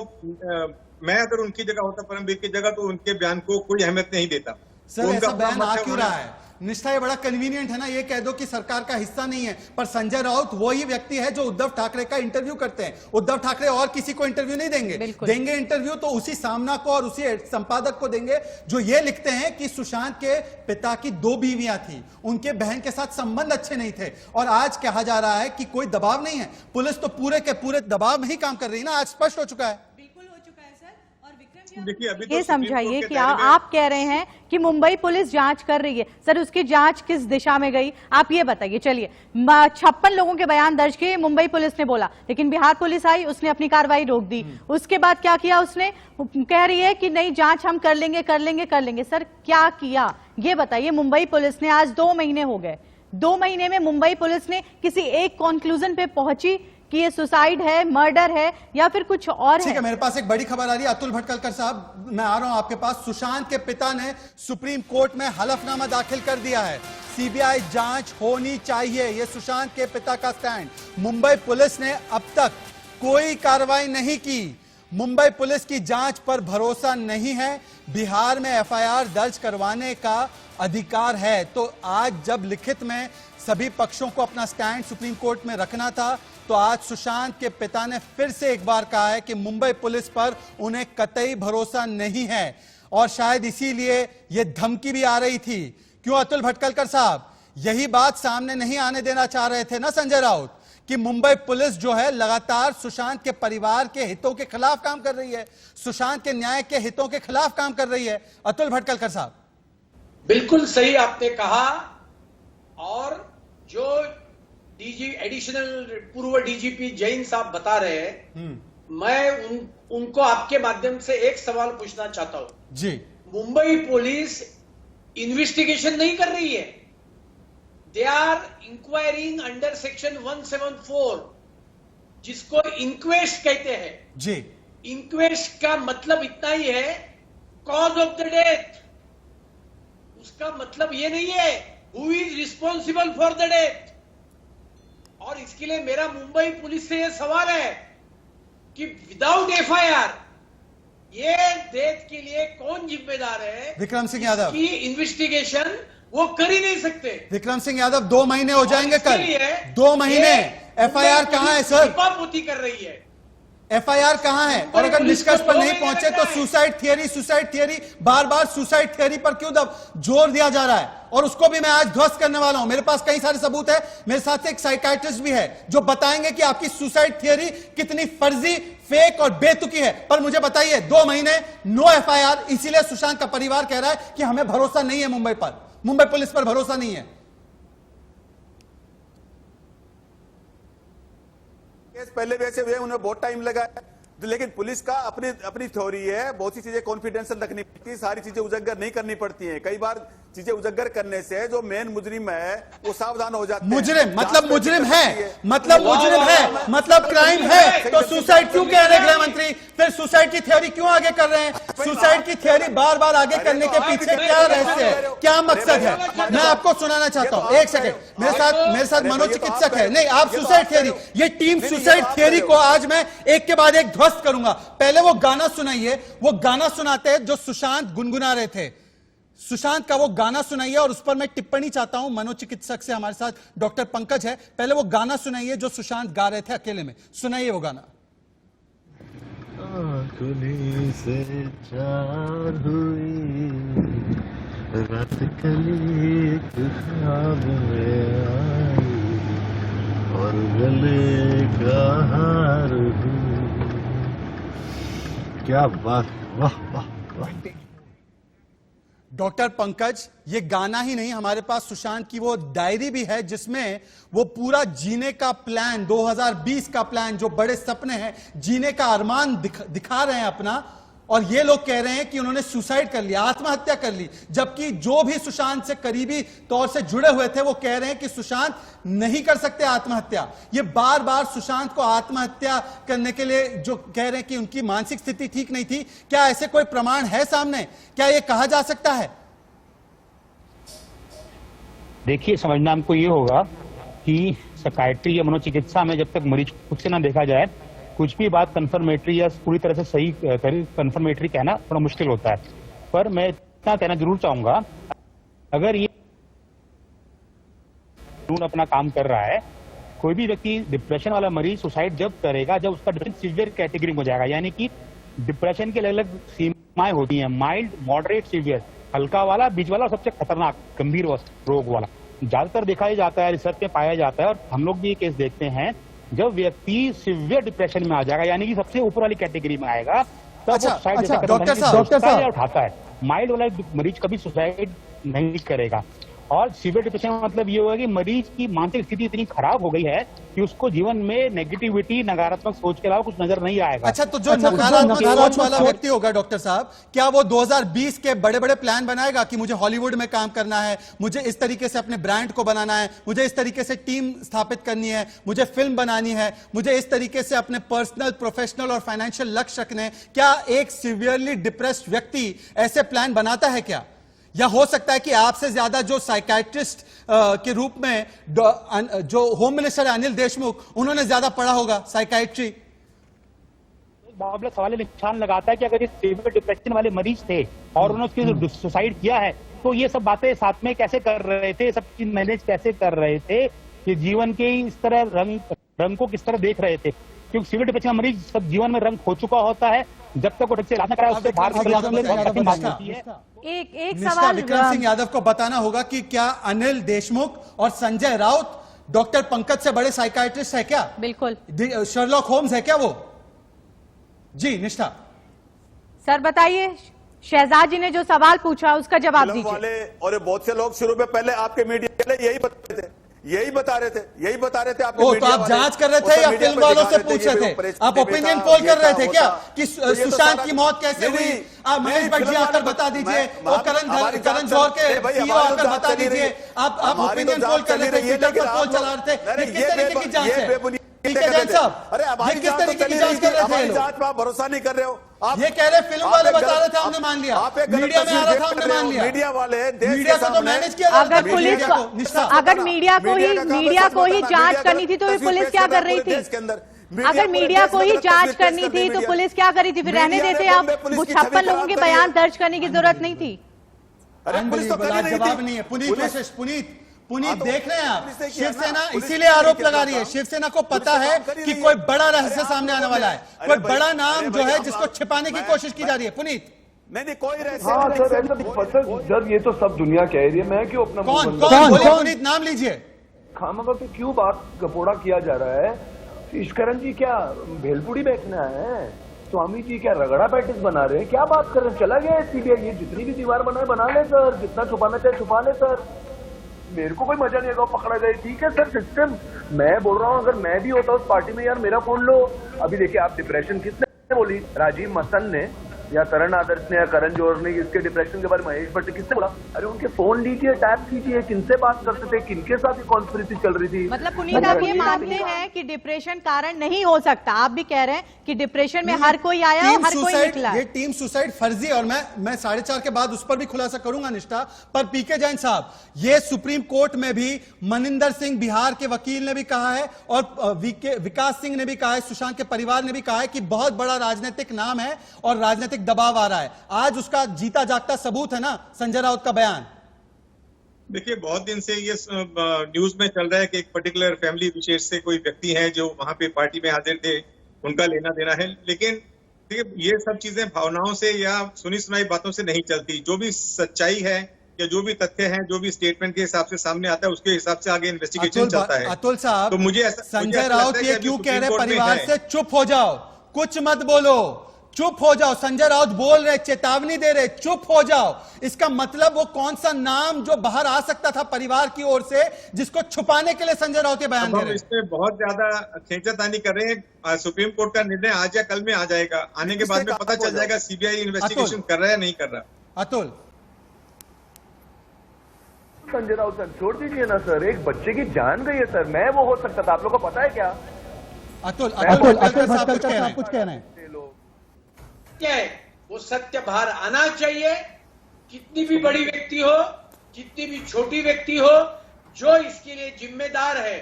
मैं अगर उनकी जगह होता, परमवीर की जगह, तो उनके बयान को कोई अहमियत नहीं देता। सर, ऐसा बयान आ क्यों रहा है? निष्ठा, ये बड़ा कन्वीनियंट है ना, ये कह दो कि सरकार का हिस्सा नहीं है, पर संजय राउत वही व्यक्ति है जो उद्धव ठाकरे का इंटरव्यू करते हैं। उद्धव ठाकरे और किसी को इंटरव्यू नहीं देंगे, देंगे इंटरव्यू तो उसी सामना को और उसी संपादक को देंगे जो ये लिखते हैं कि सुशांत के पिता की 2 बीवियां थी, उनके बहन के साथ संबंध अच्छे नहीं थे। और आज कहा जा रहा है कि कोई दबाव नहीं है, पुलिस तो पूरे के पूरे दबाव में ही काम कर रही है ना, आज स्पष्ट हो चुका है। देखिए, अभी ये समझाइए कि आप कह रहे हैं कि मुंबई पुलिस जांच कर रही है, सर उसकी जांच किस दिशा में गई आप ये बताइए। चलिए, 56 लोगों के बयान दर्ज किए मुंबई पुलिस ने, बोला, लेकिन बिहार पुलिस आई, उसने अपनी कार्रवाई रोक दी। उसके बाद क्या किया उसने? कह रही है कि नहीं जांच हम कर लेंगे कर लेंगे कर लेंगे। सर क्या किया ये बताइए। मुंबई पुलिस ने, आज 2 महीने हो गए, 2 महीने में मुंबई पुलिस ने किसी एक कंक्लूजन पे पहुंची कि ये सुसाइड है, मर्डर है या फिर कुछ और ठीक है, मेरे पास एक बड़ी खबर आ रही है। अतुल भटकलकर साहब, मैं आ रहा हूं आपके पास। सुशांत के पिता ने सुप्रीम कोर्ट में हलफनामा दाखिल कर दिया है, सीबीआई जांच होनी चाहिए, यह सुशांत के पिता का स्टैंड। मुंबई पुलिस ने अब तक कोई कार्रवाई नहीं की, मुंबई पुलिस की जांच पर भरोसा नहीं है। बिहार में एफआईआर दर्ज करवाने का अधिकार है। तो आज जब लिखित में सभी पक्षों को अपना स्टैंड सुप्रीम कोर्ट में रखना था, तो आज सुशांत के पिता ने फिर से एक बार कहा है कि मुंबई पुलिस पर उन्हें कतई भरोसा नहीं है, और शायद इसीलिए यह धमकी भी आ रही थी। क्यों अतुल भटकलकर साहब, यही बात सामने नहीं आने देना चाह रहे थे ना संजय राउत, कि मुंबई पुलिस जो है लगातार सुशांत के परिवार के हितों के खिलाफ काम कर रही है, सुशांत के न्याय के हितों के खिलाफ काम कर रही है। अतुल भटकलकर साहब, बिल्कुल सही आपने कहा। और जो एडिशनल पूर्व डीजीपी जैन साहब बता रहे हैं, मैं उनको आपके माध्यम से एक सवाल पूछना चाहता हूं जी। मुंबई पुलिस इन्वेस्टिगेशन नहीं कर रही है, they are inquiring under section 174, जिसको इंक्वेस्ट कहते हैं जी। इंक्वेस्ट का मतलब इतना ही है, कॉज ऑफ द डेथ। उसका मतलब ये नहीं है who is responsible for the death. और इसके लिए मेरा मुंबई पुलिस से यह सवाल है कि विदाउट एफआईआर ये डेथ के लिए कौन जिम्मेदार है? विक्रम सिंह यादव की इन्वेस्टिगेशन वो कर ही नहीं सकते। विक्रम सिंह यादव, 2 महीने हो जाएंगे कल, 2 महीने। एफआईआर कहां है सर? छिपापोती कर रही है। एफआईआर कहां है? और अगर निष्कर्ष पर नहीं पहुंचे तो सुसाइड थियरी बार बार सुसाइड थियरी पर क्यों जोर दिया जा रहा है? और उसको भी मैं आज ध्वस्त करने वाला हूं। मेरे पास कई सारे सबूत है, मेरे साथ एक साइकाइट्रिस्ट भी है जो बताएंगे कि आपकी सुसाइड थियरी कितनी फर्जी, फेक और बेतुकी है। पर मुझे बताइए, 2 महीने नो एफआईआर, इसीलिए सुशांत का परिवार कह रहा है कि हमें भरोसा नहीं है मुंबई पर, मुंबई पुलिस पर भरोसा नहीं है। पहले वैसे हुए, उन्हें बहुत टाइम लगा है, लेकिन पुलिस का अपनी थ्योरी है, बहुत सी चीजें कॉन्फिडेंशियल रखनी पड़ती है, सारी चीजें उजागर नहीं करनी पड़ती हैं। कई बार चीजें उजागर करने से जो मेन मुजरिम है वो सावधान हो जाते हैं। मुजरिम मतलब मुजरिम है, मतलब मुजरिम है, मतलब क्राइम है, तो सुसाइड क्यों कह रहे हैं गृह मंत्री? फिर सुसाइड की थ्योरी क्यों आगे कर रहे हैं? सुसाइड की थ्योरी बार बार आगे करने के पीछे क्या रहस्य है, क्या मकसद है? मैं आपको सुनाना चाहता हूं, एक सेकंड, मेरे साथ मनोचिकित्सक है। नहीं, आप सुसाइड थ्योरी, ये टीम सुसाइड थ्योरी को आज मैं एक के बाद एक ध्वस्त करूंगा। पहले वो गाना सुनाइए, वो गाना सुनाते हैं जो सुशांत गुनगुना रहे थे। सुशांत का वो गाना सुनाइए और उस पर मैं टिप्पणी चाहता हूं। मनोचिकित्सक से हमारे साथ डॉक्टर पंकज है। पहले वो गाना सुनाइए जो सुशांत गा रहे थे अकेले में, सुनाइए वो गाना। आँखों से चार हुई रात कली ख्वाब में आई और गले का हार हुई। क्या बात, वाह वाह वाह। डॉक्टर पंकज, ये गाना ही नहीं, हमारे पास सुशांत की वो डायरी भी है जिसमें वो पूरा जीने का प्लान, 2020 का प्लान, जो बड़े सपने हैं, जीने का अरमान दिखा रहे हैं अपना। और ये लोग कह रहे हैं कि उन्होंने सुसाइड कर लिया, आत्महत्या कर ली, जबकि जो भी सुशांत से करीबी तौर से जुड़े हुए थे वो कह रहे हैं कि सुशांत नहीं कर सकते आत्महत्या। ये बार बार सुशांत को आत्महत्या करने के लिए जो कह रहे हैं कि उनकी मानसिक स्थिति ठीक नहीं थी, क्या ऐसे कोई प्रमाण है सामने? क्या ये कहा जा सकता है? देखिए, समझना हमको ये होगा कि साइकियाट्री या मनोचिकित्सा में जब तक मरीज खुद से ना देखा जाए, कुछ भी बात कंफर्मेटरी या पूरी तरह से सही कंफर्मेटरी कहना थोड़ा मुश्किल होता है। पर मैं इतना कहना जरूर चाहूंगा, अगर ये अपना काम कर रहा है, कोई भी व्यक्ति डिप्रेशन वाला मरीज सुसाइड जब करेगा जब उसका डिप्रेशन सीवियर कैटेगरी में हो जाएगा। यानी कि डिप्रेशन के अलग अलग सीमाएं होती हैं, माइल्ड, मॉडरेट, सीवियर, हल्का वाला, बीच वाला और सबसे खतरनाक गंभीर रोग वाला। ज्यादातर देखा जाता है, रिसर्च में पाया जाता है और हम लोग भी ये केस देखते हैं, जब व्यक्ति सिवियर डिप्रेशन में आ जाएगा, यानी कि सबसे ऊपर वाली कैटेगरी में आएगा, तब सुसाइड डॉक्टर साहब उठाता है। माइल्ड वाला मरीज कभी सुसाइड नहीं करेगा। और सीवियर डिप्रेशन मतलब ये होगा कि मरीज की मानसिक स्थिति इतनी खराब हो गई है कि उसको जीवन में नेगेटिविटी, नकारात्मक सोच के अलावा कुछ नजर नहीं आएगा। अच्छा, तो जो नकारात्मक सोच वाला व्यक्ति होगा डॉक्टर साहब, क्या वो 2020 के बड़े बड़े प्लान बनाएगा कि मुझे हॉलीवुड में काम करना है, मुझे इस तरीके से अपने ब्रांड को बनाना है, मुझे इस तरीके से टीम स्थापित करनी है, मुझे फिल्म बनानी है, मुझे इस तरीके से अपने पर्सनल, प्रोफेशनल और फाइनेंशियल लक्ष्य रखने हैं? क्या एक सीवियरली डिप्रेस्ड व्यक्ति ऐसे प्लान बनाता है क्या? या हो सकता है कि आपसे ज्यादा जो साइकाइट्रिस्ट के रूप में जो होम मिनिस्टर है अनिल देशमुख, उन्होंने ज्यादा पढ़ा होगा साइकाइट्री? मामला सवाल निशान लगाता है कि अगर ये सीवियर डिप्रेशन वाले मरीज थे और उन्होंने सुसाइड किया है, तो ये सब बातें साथ में कैसे कर रहे थे, सब चीज मैनेज कैसे कर रहे थे, कि जीवन के इस तरह रंग को किस तरह देख रहे थे? क्योंकि सीवियर डिप्रेशन का मरीज सब जीवन में रंग खो चुका होता है, जब तक वो ठीक से इलाज न कराए उससे बाहर निकलने बहुत कठिन बात होती है। एक सवाल विक्रम सिंह यादव को बताना होगा कि क्या अनिल देशमुख और संजय राउत डॉक्टर पंकज से बड़े साइकाइट्रिस्ट है क्या? बिल्कुल, शर्लॉक होम्स है क्या वो? जी निष्ठा सर बताइए, शहजाद जी ने जो सवाल पूछा उसका जवाब दीजिए। वाले और बहुत से लोग शुरू में पहले आपके मीडिया वाले यही बता रहे थे आपके तो आप जांच कर रहे थे या फिल्म वालों से पूछ रहे थे? आप ओपिनियन पोल कर रहे थे क्या कि सुशांत की मौत कैसे हुई? आप महेश भट्ट जी आकर बता दीजिए, वो करण जौहर के सीईओ आकर बता दीजिए। आप ओपिनियन पोल कर रहे थे, ट्विटर पर पोल चला रहे थे, ये किस तरीके की जांच है? अरे हमारी किस तरीके की जांच कर रहे थे? जांच पर आप भरोसा नहीं कर रहे हो। आप ये कह रहे फिल्म वाले बता रहे थे, हमने मान लिया, मीडिया में आ रहा था, हमने मान लिया। मीडिया वाले मीडिया को तो मैनेज किया। अगर पुलिस अगर मीडिया को ही जांच करनी थी तो पुलिस क्या कर रही थी? अगर मीडिया को ही जांच करनी थी तो पुलिस क्या करी थी? फिर रहने देते आप, 56 लोगों के बयान दर्ज करने की जरूरत नहीं थी। जवाब नहीं है। पुनीत पुनीत तो देख रहे हैं आप, पुलिस ने किया ना, शिवसेना पुलिस इसीलिए ने आरोप किया लगा था रही है, काम। शिवसेना को पुलिस पता ने है काम कर ही कि रही कोई है। बड़ा अरे रहस्य आप सामने आने लोग वाला है, अरे कोई भाई, बड़ा अरे नाम जो भाई, है आप- जिसको छिपाने की कोशिश की जा रही है। पुनीत नहीं कोई रहस्य हाँ नहीं, सर, ऐसा पता जब ये तो सब दुनिया कह रही है, मैं क्यों अपना मुंह कौन बंद कौन करूं? बोलिए पुनीत, नाम लीजिए। खामखा तो क्यों बात कपोड़ा किया जा रहा है? ईश्वरन जी क्या भेलपुड़ी बेचना है? स्वामी जी क्या रगड़ा पैटिस बना रहे हैं? क्या बात कर रहे हैं? चला गया सीबीआई, ये जितनी भी दीवार बनाए बना ले सर, जितना छुपाना चाहे छुपा ले सर, मेरे को कोई मजा नहीं आएगा पकड़ा जाए। ठीक है सर, सिस्टम मैं बोल रहा हूँ, अगर मैं भी होता उस पार्टी में यार, मेरा फोन लो। अभी देखिए आप, डिप्रेशन किसने बोली? राजीव मसन ने या तरण आदर्श ने या करण जौहर ने इसके डिप्रेशन के बारे में महेश भट्ट ने किसने बोला? अरे उनके फोन लीजिए, टैप कीजिए, किनसे बात करते थे, किनके साथ ये कॉन्स्पिरेसी चल रही थी। मतलब पुनीत आप ये मानते हैं कि डिप्रेशन कारण नहीं हो सकता? आप भी कह रहे हैं कि डिप्रेशन में हर कोई आया और हर कोई निकला। ये टीम सुसाइड फर्जी, और मैं 4:30 के बाद उस पर भी खुलासा करूंगा निष्ठा। पर पीके जैन साहब, ये सुप्रीम कोर्ट में भी मनिंदर सिंह बिहार के वकील ने भी कहा है, और विकास सिंह ने भी कहा है, सुशांत के परिवार ने भी कहा है कि बहुत बड़ा राजनीतिक नाम है और राजनीतिक दबाव आ रहा है। आज उसका जीता जागता सबूत है ना संजय राउत का बयान। देखिए, बहुत दिन से ये न्यूज में चल रहा है कि एक पर्टिकुलर फैमिली विशेष से कोई व्यक्ति है जो वहां पे पार्टी में हाजिर थे, उनका लेना देना है। लेकिन देखिए, ये सब चीजें भावनाओं से या सुनी सुनाई बातों से नहीं चलती। जो भी सच्चाई है या जो भी तथ्य है, जो भी स्टेटमेंट के हिसाब से सामने आता है, उसके हिसाब से आगे इन्वेस्टिगेशन चलता है। अतुल साहब, तो मुझे संजय राउत ये क्यों कह रहे परिवार से चुप हो जाओ, कुछ मत बोलो, चुप हो जाओ? संजय राउत बोल रहे, चेतावनी दे रहे, चुप हो जाओ। इसका मतलब वो कौन सा नाम जो बाहर आ सकता था परिवार की ओर से, जिसको छुपाने के लिए संजय राउत ये बयान दे रहे? इसमें बहुत ज्यादा खींचातानी कर रहे हैं। सुप्रीम कोर्ट का निर्णय आज या कल में आ जाएगा, आने के बाद में पता चल जाएगा सीबीआई इन्वेस्टिगेशन कर रहा है या नहीं कर रहा। अतुल, संजय राउत सर छोड़ दीजिए ना सर, एक बच्चे की जान गई है सर, मैं वो हो सकता था, आप लोगों को पता है क्या? अतुल साहब कुछ कह रहे हैं। क्या है वो सत्य बाहर आना चाहिए। कितनी भी बड़ी व्यक्ति हो, कितनी भी छोटी व्यक्ति हो, जो इसके लिए जिम्मेदार है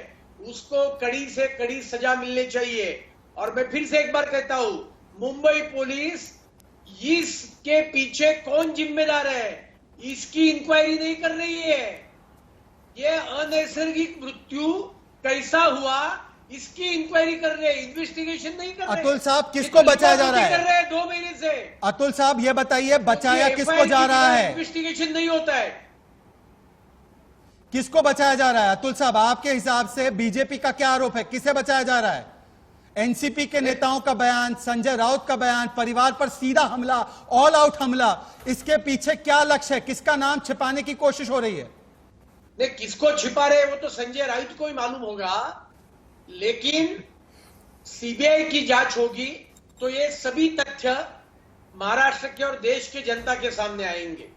उसको कड़ी से कड़ी सजा मिलनी चाहिए। और मैं फिर से एक बार कहता हूं, मुंबई पुलिस इसके पीछे कौन जिम्मेदार है इसकी इंक्वायरी नहीं कर रही है। ये अनैसर्गिक मृत्यु कैसा हुआ इसकी इंक्वायरी कर रहे हैं, इन्वेस्टिगेशन नहीं कर रहे। अतुल साहब, किसको बचाया जा रहा है? कर रहे हैं 2 महीने से। अतुल साहब ये बताइए, बचाया किसको जा रहा है? इन्वेस्टिगेशन नहीं होता है, किसको बचाया जा रहा है? अतुल साहब, आपके हिसाब से बीजेपी का क्या आरोप है, किसे बचाया जा रहा है? एनसीपी के नेताओं का बयान, संजय राउत का बयान, परिवार पर सीधा हमला, ऑल आउट हमला, इसके पीछे क्या लक्ष्य है? किसका नाम छिपाने की कोशिश हो रही है? नहीं, किसको छिपा रहे वो तो संजय राउत को ही मालूम होगा, लेकिन सीबीआई की जांच होगी तो ये सभी तथ्य महाराष्ट्र के और देश के जनता के सामने आएंगे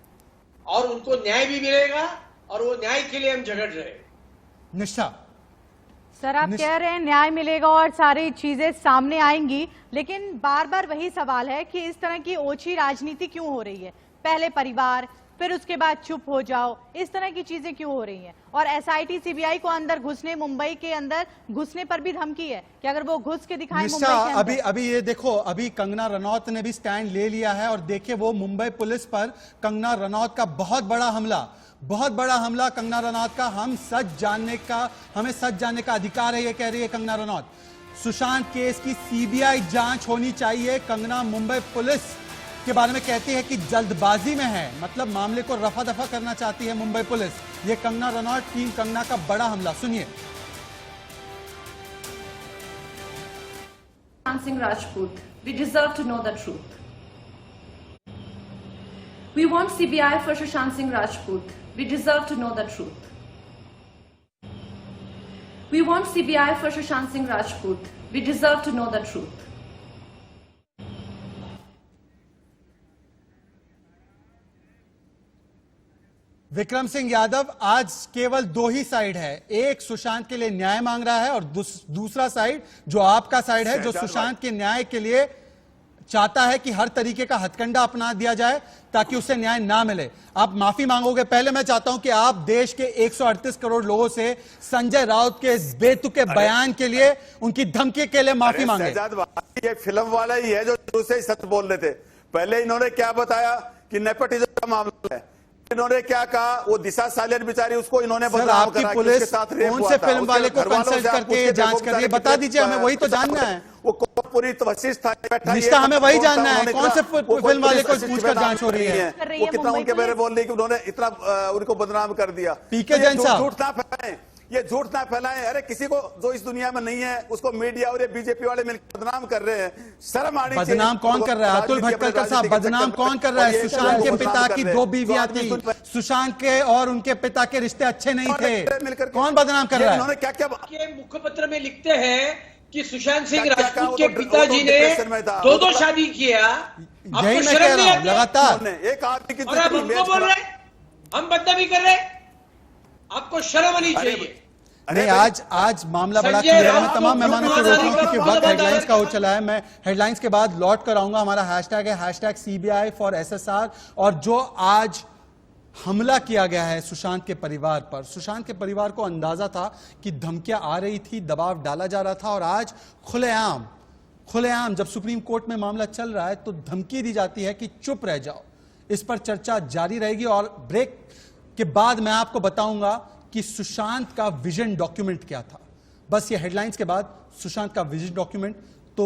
और उनको न्याय भी मिलेगा, और वो न्याय के लिए हम झगड़ रहे हैं। निष्ठा सर, आप कह रहे हैं न्याय मिलेगा और सारी चीजें सामने आएंगी, लेकिन बार बार वही सवाल है कि इस तरह की ओछी राजनीति क्यों हो रही है? पहले परिवार, फिर उसके बाद चुप हो जाओ, इस तरह की चीजें क्यों हो रही हैं? और एसआईटी सीबीआई को अंदर घुसने, मुंबई के अंदर घुसने पर भी धमकी है कि अगर वो घुस के दिखाएं मुंबई के अंदर। अभी ये देखो, अभी कंगना रनौत ने भी स्टैंड ले लिया है, और देखिए वो मुंबई पुलिस पर कंगना रनौत का बहुत बड़ा हमला कंगना रनौत का। हमें सच जानने का अधिकार है, ये कह रही है कंगना रनौत। सुशांत केस की सीबीआई जांच होनी चाहिए। कंगना मुंबई पुलिस के बारे में कहती है कि जल्दबाजी में है, मतलब मामले को रफा दफा करना चाहती है मुंबई पुलिस। ये कंगना रनौत, टीम कंगना का बड़ा हमला, सुनिए। Sushant Singh Rajput, we deserve to know the truth. We want CBI for Sushant Singh Rajput. We deserve to know the truth. We want CBI for Sushant Singh Rajput. We deserve to know the truth. Vikram Singh Yadav, आज केवल 2 ही साइड है। एक सुशांत के लिए न्याय मांग रहा है, और दूसरा साइड जो आपका साइड है, जो सुशांत के न्याय के लिए चाहता है कि हर तरीके का हथकंडा अपना दिया जाए ताकि उसे न्याय ना मिले। आप माफी मांगोगे? पहले मैं चाहता हूं कि आप देश के 138 करोड़ लोगों से संजय राउत के इस बेतुके बयान के लिए, उनकी धमकी के लिए माफी मांगे। ये फिल्म वाला ही है जो शुरू से ही सच बोल रहे थे। पहले इन्होंने क्या बताया कि नेपोटिज्म का मामला है, इन्होंने क्या कहा, वो दिशा सालियन बेचारी, उसको इन्होंने सर बदनाम आपकी करा कि पुलिस उसके साथ रेप कौन हुआ से था। फिल्म उसके वाले को घरवालों कंसल्ट से आप करके पूछिए, ये जांच देखो कर रही है, बेचारे बता कितने, दीजिए, हमें वही तो जानना है। वो पूरी वशिष्ठ था, बैठा निष्ठा हमें वही कौन था, जानना है, उन्होंने कौन से कितना- वो फिल्म वाले को वशिष्ठ पूछकर बदनाम जांच हो रही है? कर रही वो है कितना मुंबई उनके बारे में पुलिस। बोल रही कि उन्होंने इतना उनको बदनाम कर दिया। पीके तो ये जैन साहब। झूठ ना फैलाएं, ये झूठ ना फैलाएं। अरे किसी को जो इस दुनिया में नहीं है उसको मीडिया और ये बीजेपी वाले मिलकर बदनाम कर रहे हैं। शर्म आनी चाहिए। बदनाम कौन कर रहा है? अतुल भटकल साहब, बदनाम कौन कर रहा है? सुशांत के पिता की 2 बीवियां थी, सुशांत के और उनके पिता के रिश्ते अच्छे नहीं थे, कौन बदनाम कर रहा है? उन्होंने क्या क्या के मुखपत्र में लिखते हैं कि सुशांत सिंह क्या- क्या कहा, राजपूत वो के तो- पिताजी वो तो ने डिप्रेशन में था। 2 शादी किया। यही आपको मैं शर्म कह नहीं रहा हूं आती? लगातार। एक आदमी की और आप हमको बोल रहे हैं, हम बदनामी कर रहे हैं? आपको शर्म आनी चाहिए। नहीं, आज मामला बड़ा संजय क्लियर है। राउत मैं को तमाम मेहमानों को खुद रोकूं मारने क्योंकि का वक्त बहुत हेडलाइंस का हो बड़ा चला है। मैं हेडलाइंस के बाद लौट कर आऊंगा। हमारा हैशटैग है #CBI for SSR। और जो आज हमला किया गया है सुशांत के परिवार पर, सुशांत के परिवार को अंदाजा था कि धमकियां आ रही थी, दबाव डाला जा रहा था, और आज खुलेआम जब सुप्रीम कोर्ट में मामला चल रहा है तो धमकी दी जाती है कि चुप रह जाओ। इस पर चर्चा जारी रहेगी और ब्रेक के बाद मैं आपको बताऊंगा कि सुशांत का विजन डॉक्यूमेंट क्या था। बस ये हेडलाइंस के बाद सुशांत का विजन डॉक्यूमेंट, तो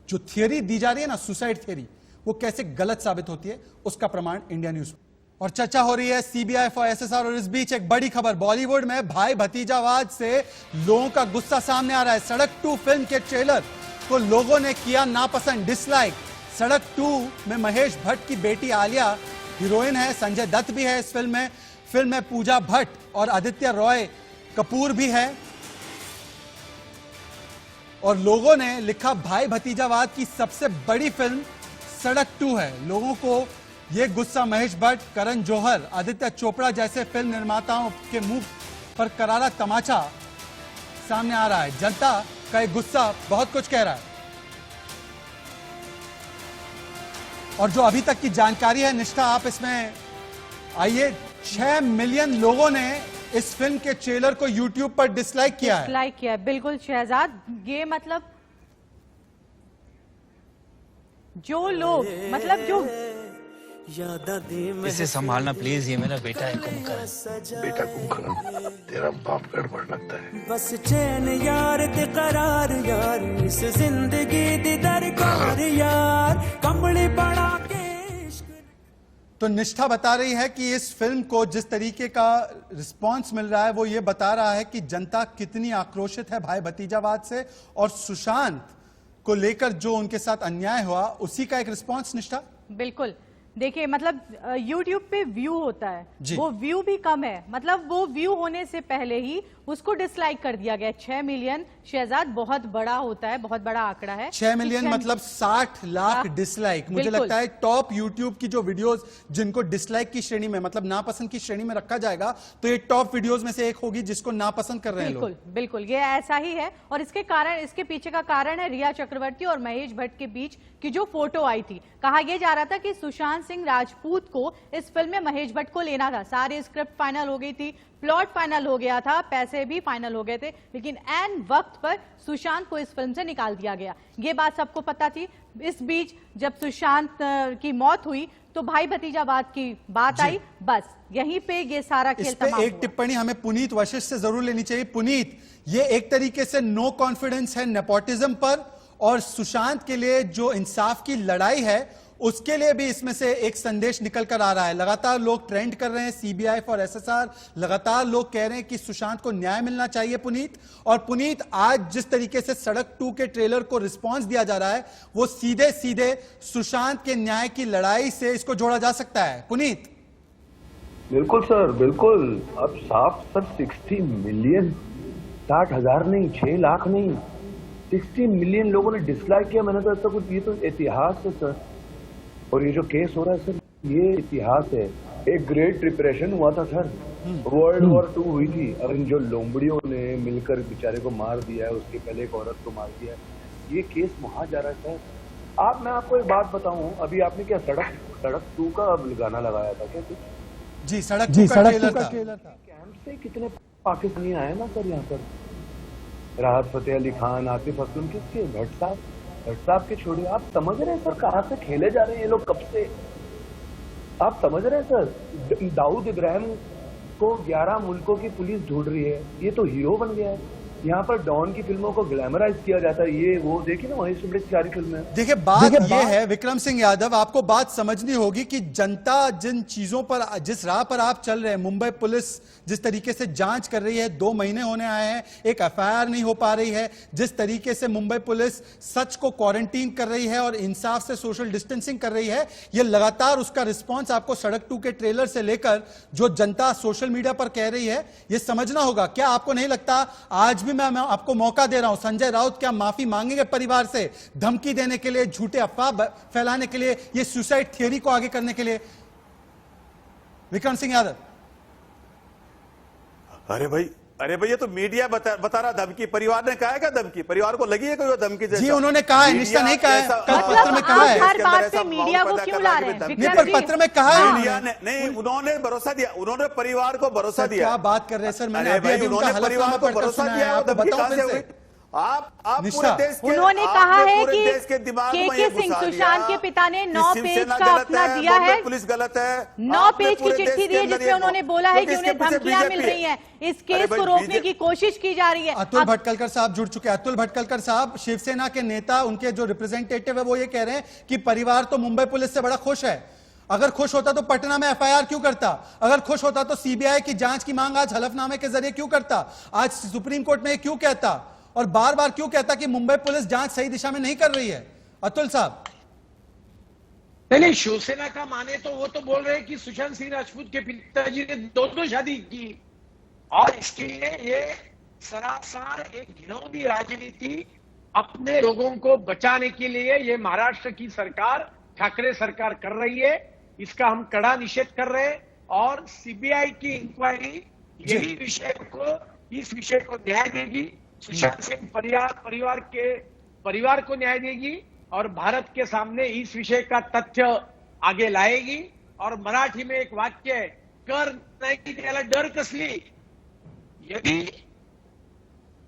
जो थियरी दी जा रही है ना, सुसाइड थियरी, वो कैसे गलत साबित होती है, उसका प्रमाण इंडिया न्यूज। और चर्चा हो रही है CBI for SSR। और इस बीच एक बड़ी खबर, बॉलीवुड में भाई भतीजावाद से लोगों का गुस्सा सामने आ रहा है। सड़क 2 फिल्म के ट्रेलर को लोगों ने किया नापसंद, डिसलाइक। सड़क 2 में महेश भट्ट की बेटी आलिया हीरोइन है, संजय दत्त भी है इस फिल्म में। फिल्म में पूजा भट्ट और आदित्य रॉय कपूर भी है। और लोगों ने लिखा भाई भतीजावाद की सबसे बड़ी फिल्म सड़क 2 है। लोगों को यह गुस्सा महेश भट्ट, करण जौहर, आदित्य चोपड़ा जैसे फिल्म निर्माताओं के मुंह पर करारा तमाचा सामने आ रहा है। जनता का एक गुस्सा बहुत कुछ कह रहा है। और जो अभी तक की जानकारी है निष्ठा, आप इसमें आइए, 6 मिलियन लोगों ने इस फिल्म के ट्रेलर को YouTube पर डिसलाइक किया है। डिसलाइक किया है, बिल्कुल शहजाद। ये मतलब जो लोग, मतलब जो इसे संभालना प्लीज, ये मेरा बेटा है कुंभकर्ण। बेटा कुंभकर्ण, तेरा बाप गड़बड़ लगता है। बस चैन यार ते करार यार, इस जिंदगी दी दरकार यार, कंबली बना के। तो निष्ठा बता रही है कि इस फिल्म को जिस तरीके का रिस्पांस मिल रहा है वो ये बता रहा है कि जनता कितनी आक्रोशित है भाई भतीजावाद से, और सुशांत को लेकर जो उनके साथ अन्याय हुआ उसी का एक रिस्पांस। निष्ठा, बिल्कुल देखिए, मतलब YouTube पे व्यू होता है, जी। वो व्यू भी कम है, मतलब वो व्यू होने से पहले ही उसको डिसलाइक कर दिया गया। 6 मिलियन शहजाद बहुत बड़ा होता है, बहुत बड़ा आंकड़ा है। 6 मिलियन मतलब 60 लाख डिसलाइक। मुझे बिल्कुल। लगता है टॉप YouTube की जो वीडियोस जिनको डिसलाइक की श्रेणी में, मतलब नापसंद की श्रेणी में रखा जाएगा, तो ये टॉप वीडियोस में से एक होगी जिसको नापसंद कर रहे हैं बिल्कुल लोग। बिल्कुल, ये ऐसा ही है। और इसके कारण, इसके पीछे का कारण है रिया चक्रवर्ती और महेश भट्ट के बीच की जो फोटो आई थी। कहा यह जा रहा था कि सुशांत सिंह राजपूत को इस फिल्म में महेश भट्ट को लेना था। सारी स्क्रिप्ट फाइनल हो गई थी, प्लॉट फाइनल हो गया था, पैसे भी फाइनल हो गए थे, लेकिन एन वक्त पर सुशांत को इस फिल्म से निकाल दिया गया। ये बात सबको पता थी। इस बीच जब सुशांत की मौत हुई तो भाई भतीजावाद की बात आई, बस यहीं पे ये सारा खेल इस पे तमाम एक हुआ। टिप्पणी हमें पुनीत वशिष्ठ से जरूर लेनी चाहिए। पुनीत, ये एक तरीके से नो कॉन्फिडेंस है नेपोटिज्म पर, और सुशांत के लिए जो इंसाफ की लड़ाई है उसके लिए भी इसमें से एक संदेश निकल कर आ रहा है। लगातार लोग ट्रेंड कर रहे हैं CBI for SSR, लगातार लोग कह रहे हैं कि सुशांत को न्याय मिलना चाहिए। पुनीत, और पुनीत, आज जिस तरीके से सड़क 2 के ट्रेलर को रिस्पांस दिया जा रहा है वो सीधे सीधे सुशांत के न्याय की लड़ाई से इसको जोड़ा जा सकता है। पुनीत, बिल्कुल सर, बिल्कुल। अब साफ सर 60 मिलियन, 60,000 नहीं, 6 लाख नहीं, 60 मिलियन लोगों ने डिसलाइक किया। मैंने तो ऐसा कुछ, ये तो इतिहास है सर। और ये जो केस हो रहा है सर, ये इतिहास है। एक ग्रेट डिप्रेशन हुआ था सर, वर्ल्ड वॉर 2 हुई थी, और इन जो लोमड़ियों ने मिलकर बेचारे को मार दिया है, उसके पहले एक औरत को मार दिया है, ये केस वहां जा रहा है सर। मैं आपको एक बात बताऊं, अभी आपने क्या सड़क 2 का गाना लगाया था क्या? जी, सड़क 2 का ट्रेलर था। कैंप से कितने पाकिस्तानी आए ना सर यहाँ पर, राहत फतेह अली खान, आतिफ असलम, किसके? भट्ट साहब के छोड़िए। आप समझ रहे हैं सर कहाँ से खेले जा रहे हैं ये लोग कब से? आप समझ रहे हैं सर, दाऊद इब्राहिम को 11 मुल्कों की पुलिस ढूंढ रही है, ये तो हीरो बन गया है। यहाँ पर डॉन की फिल्मों को ग्लैमराइज किया जाता है, ये वो देखिए ना महेश शर्मा की सारी फिल्में। देखिए बात यह है विक्रम सिंह यादव, आपको बात समझनी होगी कि जनता जिन चीजों पर, जिस राह पर आप चल रहे हैं, मुंबई पुलिस जिस तरीके से जांच कर रही है, 2 महीने होने आए हैं, एक एफआईआर नहीं हो पा रही है, जिस तरीके से मुंबई पुलिस सच को क्वारंटीन कर रही है और इंसाफ से सोशल डिस्टेंसिंग कर रही है, यह लगातार उसका रिस्पॉन्स आपको सड़क 2 के ट्रेलर से लेकर जो जनता सोशल मीडिया पर कह रही है, यह समझना होगा। क्या आपको नहीं लगता, आज भी मैं आपको मौका दे रहा हूं, संजय राउत क्या माफी मांगेंगे परिवार से, धमकी देने के लिए, झूठे अफवाह फैलाने के लिए, ये सुसाइड थियरी को आगे करने के लिए? विक्रम सिंह यादव। अरे भाई ये तो मीडिया बता रहा धमकी, परिवार ने कहा है क्या धमकी? परिवार को लगी है कोई धमकी जैसा? जी उन्होंने कहा है, निष्ठा नहीं कहा है, कल पत्र में कहा है। हर बात पे मीडिया को क्यों ला रहे हैं? नहीं पर पत्र में कहा है मीडिया ने नहीं, उन्होंने भरोसा दिया, उन्होंने परिवार को भरोसा दिया। क्या बात कर रहे हैं सर, मैंने अभी उन्होंने परिवार को भरोसा दिया, आपको बताओ फिर से। आप पूरे देश के, उन्होंने कहा है कि देश के दिमाग में के सिंह सुशांत के पिता ने 9 पेज का अपना दिया है, पुलिस गलत है, 9 पेज की चिट्ठी दी है जिसमें उन्होंने बोला है कि उन्हें धमकियां मिल रही हैं, इस केस को रोकने की कोशिश की जा रही है। अतुल भटकलकर साहब जुड़ चुके हैं। अतुल भटकलकर साहब, शिवसेना के नेता, उनके जो रिप्रेजेंटेटिव है वो ये कह रहे हैं कि परिवार तो मुंबई पुलिस से बड़ा खुश है, अगर खुश होता तो पटना में एफआईआर क्यों करता, अगर खुश होता तो सीबीआई की जांच की मांग आज हलफनामे के जरिए क्यों करता, आज सुप्रीम कोर्ट में क्यों कहता और बार बार क्यों कहता कि मुंबई पुलिस जांच सही दिशा में नहीं कर रही है? अतुल साहब। नहीं, शिवसेना का माने तो वो तो बोल रहे हैं कि सुशांत सिंह राजपूत के पिताजी ने 2 शादी की और इसके लिए ये सरासर एक घिनौनी राजनीति अपने लोगों को बचाने के लिए ये महाराष्ट्र की सरकार, ठाकरे सरकार कर रही है। इसका हम कड़ा निषेध कर रहे हैं और सीबीआई की इंक्वायरी यही इस विषय को न्याय देगी, सुशांत सिंह परिवार को न्याय देगी और भारत के सामने इस विषय का तथ्य आगे लाएगी। और मराठी में एक वाक्य है, कर नाही त्याला डर कसली। यदि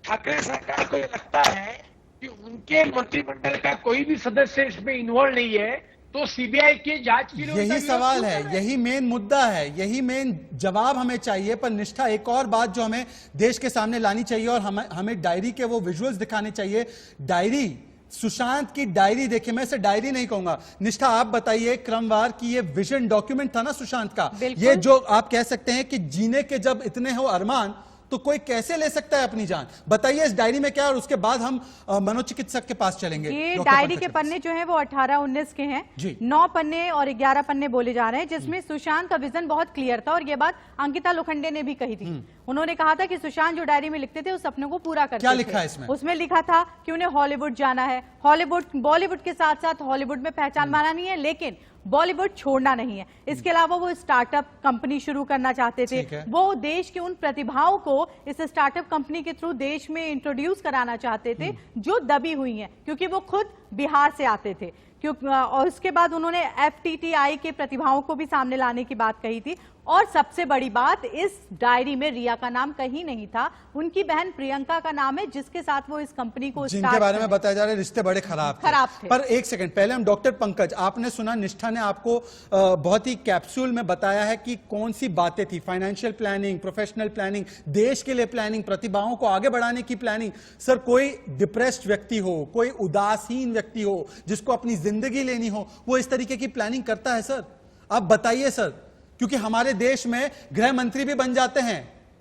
ठाकरे सरकार को लगता है कि उनके मंत्रिमंडल का कोई भी सदस्य इसमें इन्वॉल्व नहीं है तो सीबीआई की जांच के लिए यही सवाल है, यही मेन मुद्दा है, यही मेन जवाब हमें चाहिए। पर निष्ठा, एक और बात जो हमें देश के सामने लानी चाहिए और हमें डायरी के वो विजुअल्स दिखाने चाहिए। डायरी, सुशांत की डायरी देखिए, मैं इसे डायरी नहीं कहूंगा। निष्ठा आप बताइए क्रमवार की ये विजन डॉक्यूमेंट था ना सुशांत का, ये जो आप कह सकते हैं कि जीने के जब इतने हो अरमान तो कोई कैसे ले सकता है अपनी जान, बताइए इस डायरी में क्या, और उसके बाद हम मनोचिकित्सक के पास चलेंगे। ये डायरी के पन्ने जो हैं वो 18-19 के हैं, 9 पन्ने और 11 पन्ने बोले जा रहे हैं, जिसमें सुशांत का विजन बहुत क्लियर था और ये बात अंकिता लोखंडे ने भी कही थी। उन्होंने कहा था कि सुशांत जो डायरी में लिखते थे उस सपनों को पूरा करते थे। क्या लिखा है इसमें? उसमें लिखा था कि उन्हें हॉलीवुड जाना है, बॉलीवुड के साथ साथ हॉलीवुड में पहचान बनानी है, लेकिन बॉलीवुड छोड़ना नहीं है। इसके अलावा वो स्टार्टअप कंपनी शुरू करना चाहते थे, वो देश के उन प्रतिभाओं को इस स्टार्टअप कंपनी के थ्रू देश में इंट्रोड्यूस कराना चाहते थे जो दबी हुई हैं, क्योंकि वो खुद बिहार से आते थे। और उसके बाद उन्होंने एफटीटीआई के प्रतिभाओं को भी सामने लाने की बात कही थी। और सबसे बड़ी बात, इस डायरी में रिया का नाम कहीं नहीं था, उनकी बहन प्रियंका का नाम है जिसके साथ वो इस कंपनी को जिनके बारे में बताया जा रहा है रिश्ते बड़े खराब थे। पर एक सेकंड पहले हम डॉक्टर पंकज, आपने सुना निष्ठा ने आपको बहुत ही कैप्सूल में बताया है कि कौन सी बातें थी, फाइनेंशियल प्लानिंग, प्रोफेशनल प्लानिंग, देश के लिए प्लानिंग, प्रतिभाओं को आगे बढ़ाने की प्लानिंग। सर, कोई डिप्रेस्ड व्यक्ति हो, कोई उदासीन व्यक्ति हो जिसको अपनी जिंदगी लेनी हो, वो इस तरीके की प्लानिंग करता है? सर आप बताइए सर, क्योंकि हमारे देश में गृह मंत्री भी बन जाते हैं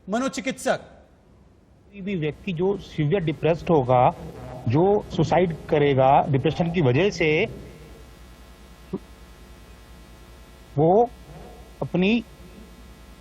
मनोचिकित्सक। कोई भी व्यक्ति जो सीवियर डिप्रेस्ड होगा, जो सुसाइड करेगा डिप्रेशन की वजह से, वो अपनी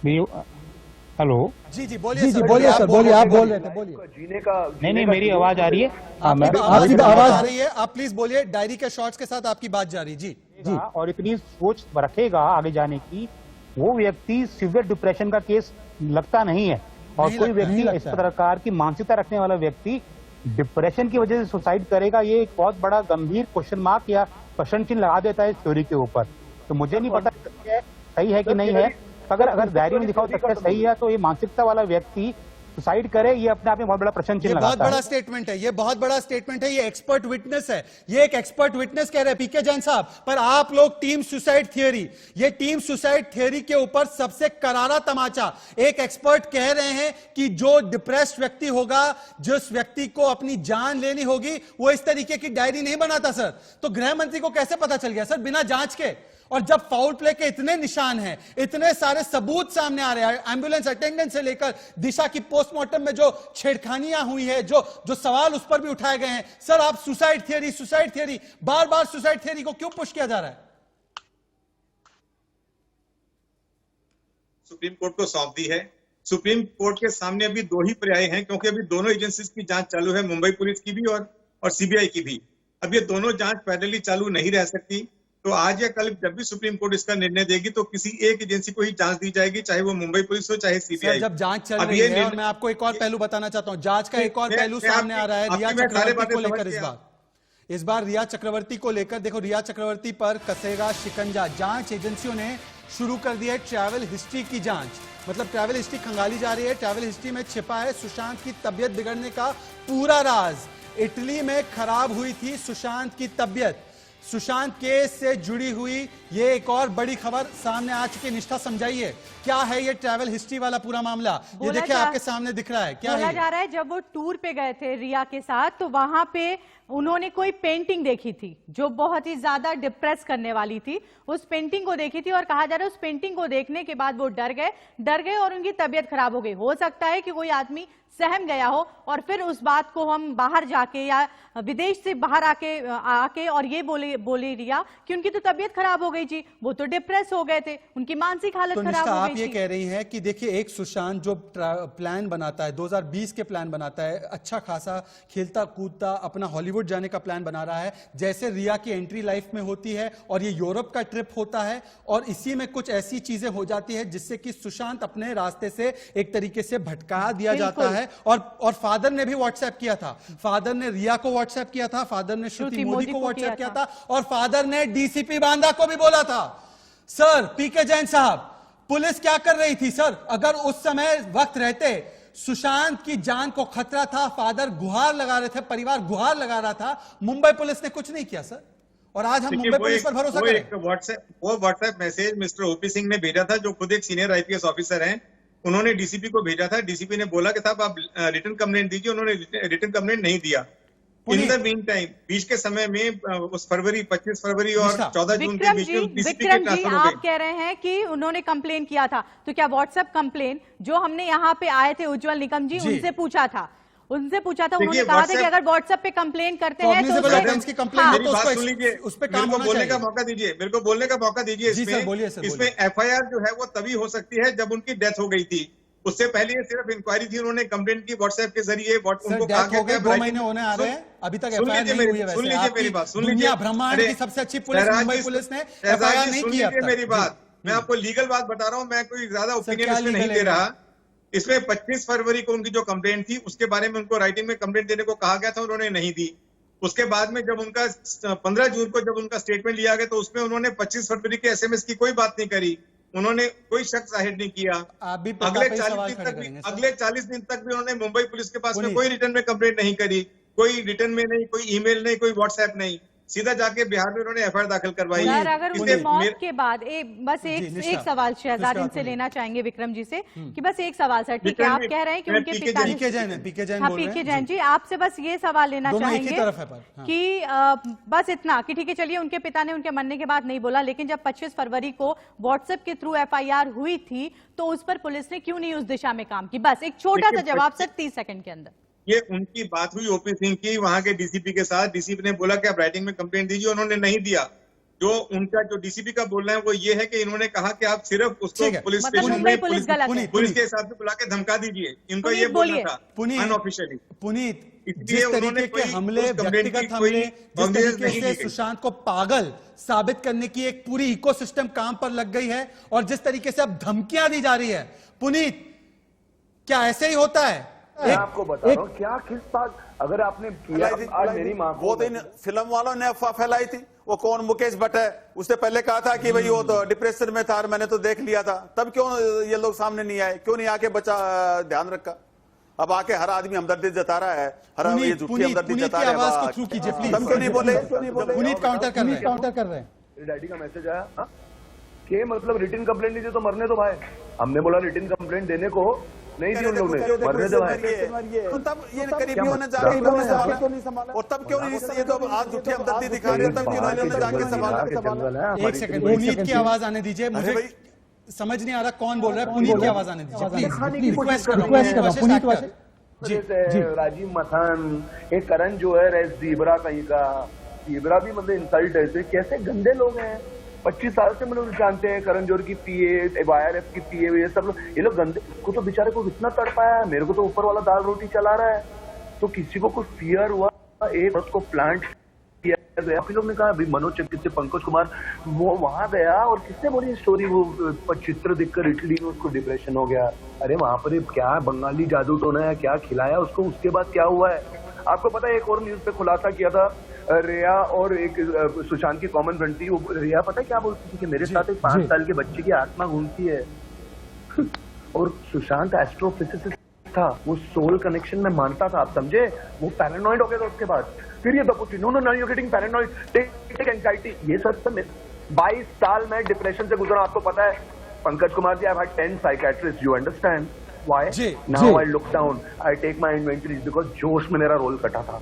हेलो जी बोलिए सर, बोलिए आप बोल रहे थे, बोलिए। जीने का नहीं मेरी आवाज आ रही है? आपकी आवाज आ रही है, आप प्लीज बोलिए। डायरी के शॉर्ट्स के साथ आपकी बात जारी। जी। और इतनी सोच रखेगा आगे जाने की, वो व्यक्ति सीवियर डिप्रेशन का केस लगता नहीं है। और कोई व्यक्ति इस प्रकार की मानसिकता रखने वाला व्यक्ति डिप्रेशन की वजह से सुसाइड करेगा, ये एक बहुत बड़ा गंभीर क्वेश्चन मार्क या प्रश्न चिन्ह लगा देता है इस थ्योरी के ऊपर। तो मुझे नहीं पता सही है कि नहीं है। अगर डायरी में लिखा हो तथ्य सही है तो ये मानसिकता वाला व्यक्ति सुसाइड करे, ये अपने आप में बहुत बड़ा प्रश्न ये चिन्ह बहुत लगाता बड़ा है। स्टेटमेंट है, ये बहुत बड़ा स्टेटमेंट है, ये एक्सपर्ट विटनेस है, ये एक एक्सपर्ट विटनेस कह रहे हैं पीके जैन साहब। पर आप लोग टीम सुसाइड थियरी, ये टीम सुसाइड थियरी के ऊपर सबसे करारा तमाचा, एक एक्सपर्ट कह रहे हैं कि जो डिप्रेस्ड व्यक्ति होगा, जिस व्यक्ति को अपनी जान लेनी होगी, वो इस तरीके की डायरी नहीं बनाता सर। तो गृह मंत्री को कैसे पता चल गया सर बिना जांच के? और जब फाउल प्ले के इतने निशान हैं, इतने सारे सबूत सामने आ रहे हैं, एम्बुलेंस अटेंडेंट से लेकर दिशा की पोस्टमार्टम में जो छेड़खानियां हुई है, जो सवाल उस पर भी उठाए गए हैं, सर आप सुसाइड थियरी बार बार सुसाइड थियरी को क्यों पुश किया जा रहा है? सुप्रीम कोर्ट को सौंप दी है। सुप्रीम कोर्ट के सामने अभी दो ही पर्याय हैं, क्योंकि अभी दोनों एजेंसीज की जांच चालू है, मुंबई पुलिस की भी और सीबीआई की भी। अब ये दोनों जांच पैरेलली चालू नहीं रह सकती। तो आज या कल जब भी सुप्रीम कोर्ट इसका निर्णय देगी तो किसी एक एजेंसी को ही जांच दी जाएगी, चाहे वो मुंबई पुलिस हो चाहे सीबीआई। जब जांच चल रही है, और मैं आपको एक और पहलू बताना चाहता हूं, जांच का एक और पहलू सामने आ रहा है रिया चक्रवर्ती को लेकर। इस बार रिया चक्रवर्ती को लेकर देखो, रिया चक्रवर्ती पर कसेगा शिकंजा। जांच एजेंसियों ने शुरू कर दी है ट्रैवल हिस्ट्री की जांच, मतलब ट्रैवल हिस्ट्री खंगाली जा रही है। ट्रैवल हिस्ट्री में छिपा है सुशांत की तबियत बिगड़ने का पूरा राज। इटली में खराब हुई थी सुशांत की तबियत, सुशांत केस से जुड़ी हुई ये एक और बड़ी खबर सामने आ चुकी है। निष्ठा समझाइए क्या है ये ट्रैवल हिस्ट्री वाला पूरा मामला? ये देखिए आपके सामने दिख रहा है, क्या बोला है? जा रहा है जब वो टूर पे गए थे रिया के साथ, तो वहां पे उन्होंने कोई पेंटिंग देखी थी जो बहुत ही ज्यादा डिप्रेस करने वाली थी। उस पेंटिंग को देखी थी और कहा जा रहा है उस पेंटिंग को देखने के बाद वो डर गए और उनकी तबीयत खराब हो गई। हो सकता है कि कोई आदमी सहम गया हो और फिर उस बात को हम बाहर जाके या विदेश से बाहर आके और ये बोले रिया कि उनकी तो तबीयत खराब हो गई थी, वो तो डिप्रेस हो गए थे, उनकी मानसिक हालत तो खराब हो गई आप ये कह रही हैं कि देखिए एक सुशांत जो प्लान बनाता है, 2020 के प्लान बनाता है, अच्छा खासा खेलता कूदता अपना हॉलीवुड जाने का प्लान बना रहा है, जैसे रिया की एंट्री लाइफ में होती है और ये यूरोप का ट्रिप होता है और इसी में कुछ ऐसी चीजें हो जाती है जिससे कि सुशांत अपने रास्ते से एक तरीके से भटका दिया जाता है। और फादर ने भी व्हाट्सएप किया था, फादर ने रिया को व्हाट्सएप किया था, फादर ने श्रुति मोदी को व्हाट्सएप किया था और फादर ने डीसीपी बांदा को भी बोला था। सर पीके जैन साहब, पुलिस क्या कर रही थी सर? अगर उस समय वक्त रहते सुशांत की जान को खतरा था, फादर गुहार लगा रहे थे, परिवार गुहार लगा रहा था, मुंबई पुलिस ने कुछ नहीं किया सर। और आज हम मुंबई पुलिस पर भरोसा करें। वो WhatsApp message mister OP Singh ने भेजा था, जो खुद एक सीनियर आईपीएस ऑफिसर हैं। उन्होंने डीसीपी को भेजा था, डीसीपी ने बोला कि साहब आप रिटर्न कंप्लेंट दीजिए, उन्होंने रिटर्न कंप्लेंट नहीं दिया। इन द मीन टाइम बीच के समय में उस 25 फरवरी और 14 जून के बीच में डीसीपी के ट्रांसफर हो गए। आप कह रहे हैं कि उन्होंने कंप्लेन किया था, तो क्या व्हाट्सएप कंप्लेन जो हमने यहाँ पे आए थे उज्जवल निकम जी उनसे पूछा था, उन्होंने कहा था कि अगर व्हाट्सएप पे कंप्लेन करते हैं तो उस पे काम बोलने का मौका दीजिए, मेरे को बोलने का मौका दीजिए। इसमें एफआईआर जो है वो तभी हो सकती है जब उनकी डेथ हो गई थी। उससे पहले ये सिर्फ इंक्वायरी थी, उन्होंने कंप्लेंट की व्हाट्सएप के जरिए। उनको कहा गया 2 महीने होने आ रहे हैं, अभी तक एफआईआर नहीं हुई है। सुन लीजिए मेरी बात, सुन लीजिए। ब्रह्मांड की सबसे अच्छी पुलिस मुंबई पुलिस ने एफआईआर नहीं की है मेरी बात। मैं आपको लीगल बात बता रहा हूँ, मैं कोई ज्यादा ओपिनियन इसमें नहीं दे रहा। इसमें 25 फरवरी को उनकी जो कंप्लेंट थी उसके बारे में उनको राइटिंग में कंप्लेंट देने को कहा गया था, उन्होंने नहीं दी। उसके बाद में जब उनका 15 जून को जब उनका स्टेटमेंट लिया गया तो उसमें उन्होंने 25 फरवरी के एसएमएस की कोई बात नहीं करी, उन्होंने कोई शक जाहिर नहीं किया। अगले 40 दिन तक भी उन्होंने मुंबई पुलिस के पास में कोई रिटर्न में कंप्लेंट नहीं करी, कोई रिटर्न में नहीं, कोई ईमेल नहीं, कोई व्हाट्सएप नहीं, सीधा जाके बिहार में उन्होंने एफआईआर दाखिल करवाई। अगर उनकी मौत के बाद बस एक सवाल शहजाद इनसे लेना चाहेंगे विक्रम जी से कि बस एक सवाल सर, ठीक है आप कह रहे हैं कि उनके पिता पीके जैन जी आपसे बस ये सवाल लेना चाहेंगे कि बस इतना कि ठीक है चलिए उनके पिता ने उनके मरने के बाद नहीं बोला, लेकिन जब 25 फरवरी को व्हाट्सएप के थ्रू एफआईआर हुई थी तो उस पर पुलिस ने क्यों नहीं उस दिशा में काम की? बस एक छोटा सा जवाब सर 30 सेकंड के अंदर। ये उनकी बात हुई ओपी सिंह की वहां के डीसीपी के साथ, डीसीपी ने बोला कि आप राइटिंग में कंप्लेंट दीजिए, उन्होंने नहीं दिया। जो उनका जो डीसीपी का बोलना है वो ये है कि इन्होंने कहा कि आप सिर्फ उसको पुलिस स्टेशन में पुलिस के हिसाब से बुला के धमका दीजिए, इनको ये बोलना था अनऑफिशियली। पुनीत, जिस तरीके के हमले, व्यक्तिगत हमले, जिस तरीके से सुशांत को पागल साबित करने की एक पूरी इकोसिस्टम काम पर लग गई है और जिस तरीके से अब धमकियां दी जा रही है, पुनीत क्या ऐसे ही होता है? मैं आपको बता रहा हूँ क्या किस बात अगर आपने किया आज मेरी माँ वो दिन फिल्म वालों ने अफवाह फैलाई थी, वो कौन मुकेश भट्ट है, उसने पहले कहा था कि भाई वो तो डिप्रेशन में था, मैंने तो देख लिया था, तब क्यों ये लोग सामने नहीं आए, क्यों नहीं आके बचा ध्यान रखा? अब आके हर आदमी हमदर्दी जता रहा है, हर आदमी ये झूठी हमदर्दी पुनीत जता की रहा है। आवाज को बात। थ्रू कीजिए प्लीज। तब क्यों नहीं बोले? पुनीत काउंटर कर रहे हैं। डैडी का मैसेज आया हाँ? के मतलब रिटन कंप्लेंट नहीं दी तो मरने दो भाई। हमने बोला रिटन कंप्लेंट देने को नहीं दी उन लोगों ने, मरने दो भाई। तो तब ये करीबियों ने जाके इन्होंने संभाला, और तब क्यों नहीं? ये तो आज झूठी हमदर्दी दिखा रहे हैं, तब क्यों इन्होंने जाके संभाला? एक सेकंड, पुनीत की आवाज आने दीजिए, मुझे समझ नहीं आ रहा कौन बोल रहा है। पुनीत की आवाज आने दीजिए प्लीज, रिक्वेस्ट कर रहा हूं। जी राजीव मथान, एक करण जो है जीब्रा कहीं का, जीब्रा भी मतलब इंसल्ट है। कैसे गंदे लोग हैं, 25 साल से मतलब जानते हैं करण जौहर की पीए, वायरएफ की पीए, ये सब लोग, ये लोग गंदे को तो बेचारे को इतना तड़पाया है। मेरे को तो ऊपर वाला दाल रोटी चला रहा है, तो किसी को कुछ फियर हुआ, एक उसको प्लांट किया गया। आप लोग ने कहा अभी मनोज चिकित्सक पंकज कुमार वो वहां गया और किसने बोली स्टोरी, वो चित्र देखकर इटली में उसको डिप्रेशन हो गया। अरे वहां पर क्या बंगाली जादू टोना है, क्या खिलाया उसको, उसके बाद क्या हुआ है आपको पता है? एक और न्यूज पे खुलासा किया था, रिया और एक सुशांत की कॉमन फ्रेंड थी, वो रिया पता है क्या बोलती थी कि मेरे साथ एक 5 साल के बच्चे की आत्मा घूमती है। और सुशांत एस्ट्रोफिजिसिस्ट था, वो सोल कनेक्शन में मानता था, आप समझे? वो पैरानॉइड हो गया था उसके बाद। फिर ये कुछ no you getting paranoid, take anxiety, ये सब 22 साल में डिप्रेशन से गुजरा, आपको पता है? Pankaj Kumar ji, I have 10 psychiatrist, you understand why? Now I look down, I take my inventory, because जोश में मेरा रोल कटा था।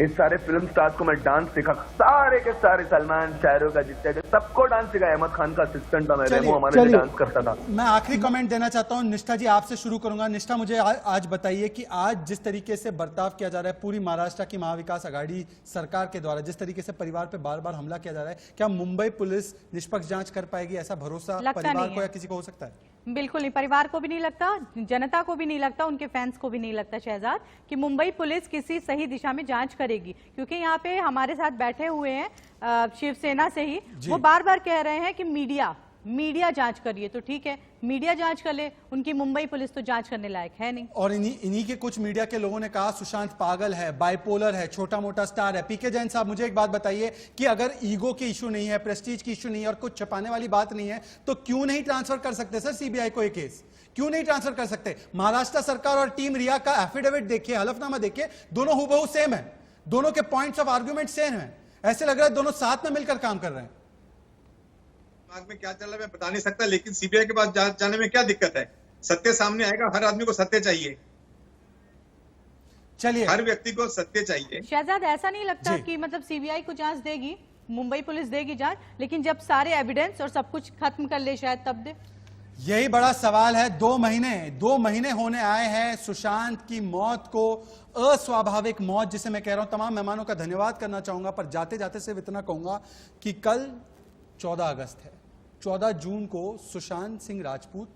इस सारे फिल्म स्टार्स को मैं डांस सिखा, सारे के सारे, सलमान, शाहरुख, आदित्य, सबको डांस सिखाया। अहमद खान का असिस्टेंट था मैं, वो हमारे लिए डांस करता था। मैं आखिरी कमेंट देना चाहता हूं, निष्ठा जी आपसे शुरू करूंगा। निष्ठा, मुझे आज बताइए कि आज जिस तरीके से बर्ताव किया जा रहा है पूरी महाराष्ट्र की महाविकास आघाड़ी सरकार के द्वारा, जिस तरीके से परिवार पे बार बार हमला किया जा रहा है, क्या मुंबई पुलिस निष्पक्ष जांच कर पाएगी? ऐसा भरोसा परिवार को या किसी को हो सकता है? बिल्कुल नहीं, परिवार को भी नहीं लगता, जनता को भी नहीं लगता, उनके फैंस को भी नहीं लगता शहजाद कि मुंबई पुलिस किसी सही दिशा में जांच करेगी। क्योंकि यहाँ पे हमारे साथ बैठे हुए हैं शिवसेना से ही, वो बार बार कह रहे हैं कि मीडिया जांच करिए। तो ठीक है, मीडिया जांच कर ले, उनकी मुंबई पुलिस तो जांच करने लायक है नहीं। और इन्हीं के कुछ मीडिया के लोगों ने कहा सुशांत पागल है, बाइपोलर है, छोटा मोटा स्टार है। पीके जैन साहब, मुझे एक बात बताइए कि अगर ईगो की इशू नहीं है, प्रेस्टीज की इशू नहीं है और कुछ छुपाने वाली बात नहीं है, तो क्यों नहीं ट्रांसफर कर सकते सर सीबीआई को ये केस? क्यों नहीं ट्रांसफर कर सकते? महाराष्ट्र सरकार और टीम रिया का एफिडेविट देखिए, हलफनामा देखिए, दोनों हुबहू सेम है, दोनों के पॉइंट्स ऑफ आर्ग्यूमेंट सेम है। ऐसे लग रहा है दोनों साथ में मिलकर काम कर रहे हैं। दिमाग में क्या चल रहा है मैं बता नहीं सकता, लेकिन सीबीआई के पास जाने में क्या दिक्कत है? सत्य सामने आएगा, हर आदमी को सत्य चाहिए, चलिए हर व्यक्ति को सत्य चाहिए। शहजाद, ऐसा नहीं लगता कि मतलब सीबीआई को जांच देगी, मुंबई पुलिस देगी जांच, लेकिन जब सारे एविडेंस और सब कुछ खत्म कर ले शायद तब दे? यही बड़ा सवाल है। 2 महीने होने आए हैं सुशांत की मौत को, अस्वाभाविक मौत जिसे मैं कह रहा हूं। तमाम मेहमानों का धन्यवाद करना चाहूंगा, पर जाते जाते सिर्फ इतना कहूंगा कि कल 14 अगस्त है। 14 जून को सुशांत सिंह राजपूत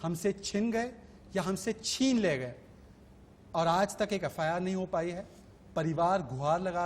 हमसे छिन गए या हमसे छीन ले गए, और आज तक एक एफआईआर नहीं हो पाई है। परिवार गुहार लगा